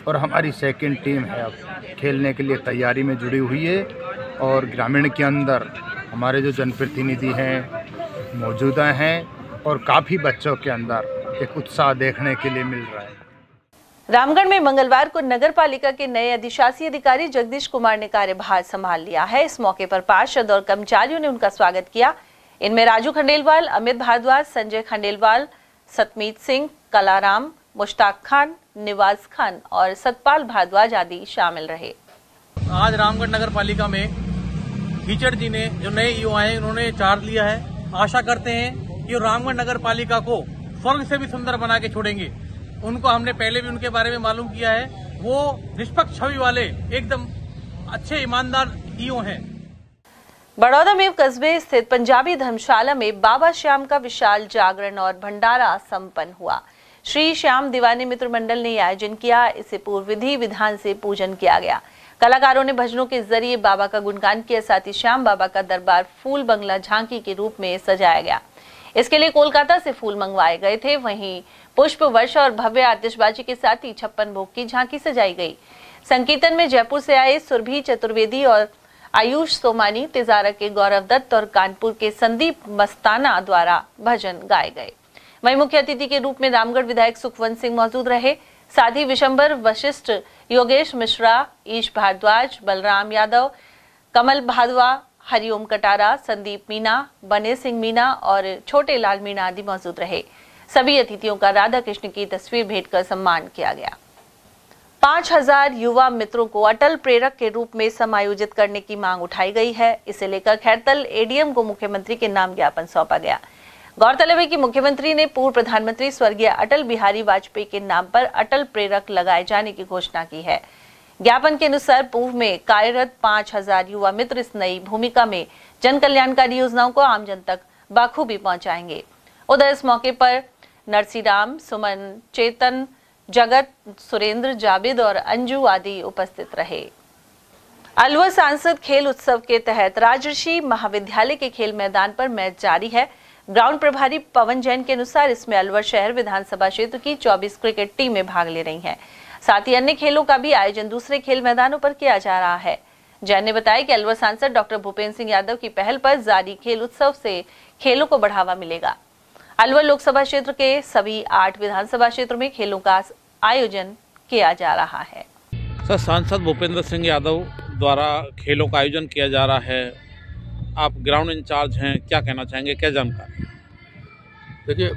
और हमारी सेकंड टीम है अब खेलने के लिए तैयारी में जुड़ी हुई है। और ग्रामीण के अंदर हमारे जो जनप्रतिनिधि हैं मौजूदा हैं और काफ़ी बच्चों के अंदर एक उत्साह देखने के लिए मिल रहा है। रामगढ़ में मंगलवार को नगर पालिका के नए अधिशासी अधिकारी जगदीश कुमार ने कार्यभार संभाल लिया है। इस मौके पर पार्षद और कर्मचारियों ने उनका स्वागत किया। इनमें राजू खंडेलवाल, अमित भारद्वाज, संजय खंडेलवाल, सतमीत सिंह, कलाराम, मुश्ताक खान, निवाज खान और सतपाल भारद्वाज आदि शामिल रहे। आज रामगढ़ नगर पालिका में टीचर जी ने जो नए ईओ आए उन्होंने चार्ज लिया है। आशा करते हैं कि रामगढ़ नगर पालिका को स्वर्ग से भी सुंदर बना के छोड़ेंगे। उनको हमने पहले भी उनके बारे में मालूम किया है, वो निष्पक्ष छवि वाले एकदम अच्छे ईमानदार ईओ हैं। बड़ौदा में कस्बे स्थित पंजाबी धर्मशाला में बाबा श्याम का विशाल जागरण और भंडारा संपन्न हुआ। श्री श्याम दीवानी मित्र मंडल ने आयोजन किया। इसे पूर्व विधि विधान से पूजन किया गया। कलाकारों ने भजनों के जरिए बाबा का गुणगान किया। साथ ही श्याम बाबा का दरबार फूल बंगला झांकी के रूप में सजाया गया। इसके लिए कोलकाता से फूल मंगवाए गए थे। वहीं पुष्प वर्षा और भव्य आतिशबाजी के साथ ही 56 भोग की झांकी सजाई गई। संकीर्तन में जयपुर से आए सुरभि चतुर्वेदी और आयुष सोमानी, तिजारा के गौरव दत्त और कानपुर के संदीप मस्ताना द्वारा भजन गाए गए। वहीं मुख्य अतिथि के रूप में रामगढ़ विधायक सुखवंत सिंह मौजूद रहे। साथ ही विशंबर वशिष्ठ, योगेश मिश्रा, ईश भारद्वाज, बलराम यादव, कमल भादवा, हरिओम कटारा, संदीप मीना, बने सिंह मीना और छोटे लाल मीना आदि मौजूद रहे। सभी अतिथियों का राधा कृष्ण की तस्वीर भेंट कर सम्मान किया गया। 5000 युवा मित्रों को अटल प्रेरक के रूप में समायोजित करने की मांग उठाई गई है। इसे लेकर खैरतल ADM को मुख्यमंत्री के नाम ज्ञापन सौंपा गया। गौरतलब है कि मुख्यमंत्री ने पूर्व प्रधानमंत्री स्वर्गीय अटल बिहारी वाजपेयी के नाम पर अटल प्रेरक लगाए जाने की घोषणा की है। ज्ञापन के अनुसार पूर्व में कार्यरत 5000 युवा मित्र इस नई भूमिका में जन कल्याणकारी योजनाओं को आमजन तक बखूबी पहुंचाएंगे। उधर इस मौके पर नरसीराम, सुमन, चेतन, जगत, सुरेंद्र, जावेद और अंजू आदि उपस्थित रहे। अलवर सांसद खेल उत्सव के तहत राजर्षि महाविद्यालय के खेल मैदान पर मैच जारी है। ग्राउंड प्रभारी पवन जैन के अनुसार इसमें अलवर शहर विधानसभा क्षेत्र की 24 क्रिकेट टीमें भाग ले रही हैं। साथ ही अन्य खेलों का भी आयोजन दूसरे खेल मैदानों पर किया जा रहा है। जैन ने बताया कि अलवर सांसद डॉक्टर भूपेंद्र सिंह यादव की पहल पर जारी खेल उत्सव से खेलों को बढ़ावा मिलेगा। अलवर लोकसभा क्षेत्र के सभी 8 विधानसभा क्षेत्रों में खेलों का आयोजन किया जा रहा है। सर, सांसद भूपेंद्र सिंह यादव द्वारा खेलों का आयोजन किया जा रहा है। आप ग्राउंड इंचार्ज हैं, क्या कहना चाहेंगे, क्या जानकारी? देखिए,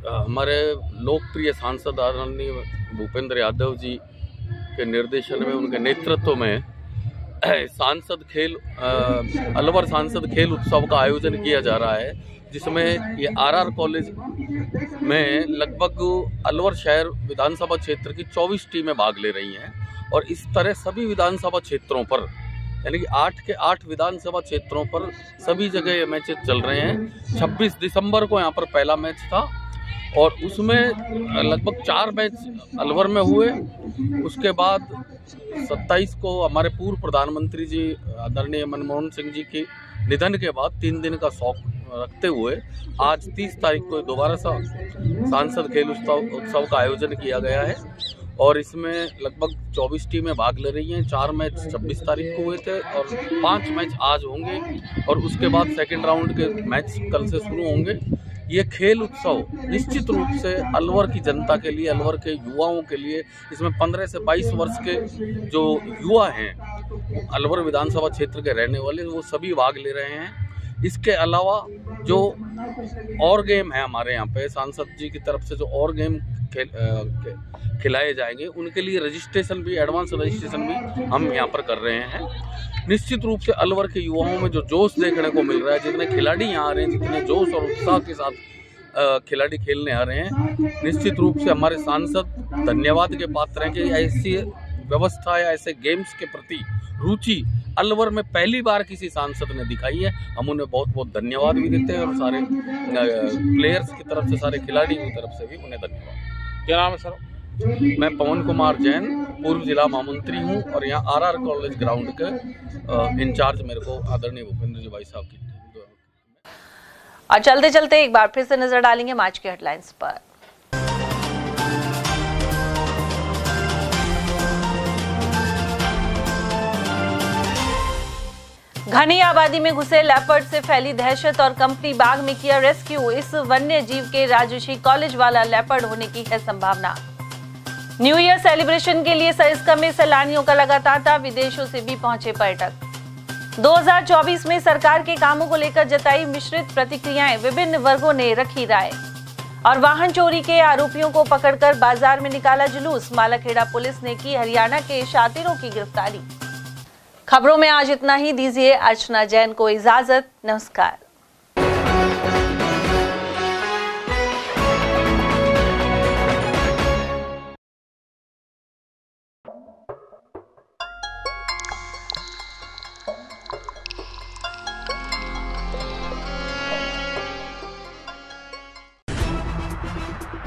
हमारे लोकप्रिय सांसद आदरणीय भूपेंद्र यादव जी के निर्देशन में, उनके नेतृत्व में अलवर सांसद खेल उत्सव का आयोजन किया जा रहा है, जिसमें ये RR कॉलेज में लगभग अलवर शहर विधानसभा क्षेत्र की 24 टीमें भाग ले रही हैं। और इस तरह सभी विधानसभा क्षेत्रों पर, यानी कि 8 के 8 विधानसभा क्षेत्रों पर सभी जगह ये मैचेस चल रहे हैं। 26 दिसंबर को यहाँ पर पहला मैच था और उसमें लगभग 4 मैच अलवर में हुए। उसके बाद 27 को हमारे पूर्व प्रधानमंत्री जी आदरणीय मनमोहन सिंह जी की निधन के बाद 3 दिन का शौक रखते हुए आज 30 तारीख को दोबारा सांसद खेल उत्सव का आयोजन किया गया है। और इसमें लगभग 24 टीमें भाग ले रही हैं। 4 मैच 26 तारीख को हुए थे और 5 मैच आज होंगे और उसके बाद सेकंड राउंड के मैच कल से शुरू होंगे। ये खेल उत्सव निश्चित रूप से अलवर की जनता के लिए, अलवर के युवाओं के लिए, इसमें 15 से 22 वर्ष के जो युवा हैं, अलवर विधानसभा क्षेत्र के रहने वाले, वो सभी भाग ले रहे हैं। इसके अलावा जो और गेम है हमारे यहाँ पे सांसद जी की तरफ से जो और गेम खिलाए जाएंगे, उनके लिए रजिस्ट्रेशन भी, एडवांस रजिस्ट्रेशन भी हम यहाँ पर कर रहे हैं। निश्चित रूप से अलवर के युवाओं में जो जोश देखने को मिल रहा है, जितने खिलाड़ी यहाँ आ रहे हैं, जितने जोश और उत्साह के साथ खिलाड़ी खेलने आ रहे हैं, निश्चित रूप से हमारे सांसद धन्यवाद के पात्र हैं कि ऐसी व्यवस्था या ऐसे गेम्स के प्रति रुचि अलवर में पहली बार किसी सांसद ने दिखाई है। हम उन्हें बहुत बहुत धन्यवाद भी देते हैं और सारे प्लेयर्स की तरफ से, सारे खिलाड़ी की तरफ से भी उन्हें धन्यवाद। क्या नाम है सर? मैं पवन कुमार जैन, पूर्व जिला महामंत्री हूं और यहाँ आरआर कॉलेज ग्राउंड के इंचार्ज मेरे को आदरणीय भूपेंद्र जी भाई साहब की। और चलते चलते एक बार फिर से नजर डालेंगे आज के हेडलाइंस पर। घनी आबादी में घुसे लेपर्ड से फैली दहशत और कंपनी बाग में किया रेस्क्यू। इस वन्य जीव के राजर्षि कॉलेज वाला लेपर्ड होने की है संभावना। न्यू ईयर सेलिब्रेशन के लिए सरिस्का में सैलानियों का लगा तांता, विदेशों से भी पहुंचे पर्यटक। 2024 में सरकार के कामों को लेकर जताई मिश्रित प्रतिक्रियाएं, विभिन्न वर्गों ने रखी राय। और वाहन चोरी के आरोपियों को पकड़कर बाजार में निकाला जुलूस, मालाखेड़ा पुलिस ने की हरियाणा के शातिरों की गिरफ्तारी। खबरों में आज इतना ही। दीजिए अर्चना जैन को इजाजत। नमस्कार।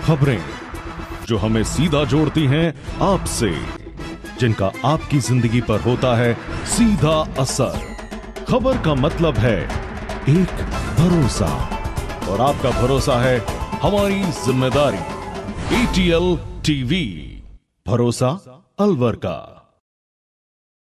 खबरें जो हमें सीधा जोड़ती हैं आपसे, जिनका आपकी जिंदगी पर होता है सीधा असर। खबर का मतलब है एक भरोसा, और आपका भरोसा है हमारी जिम्मेदारी। ATL TV, भरोसा अलवर का।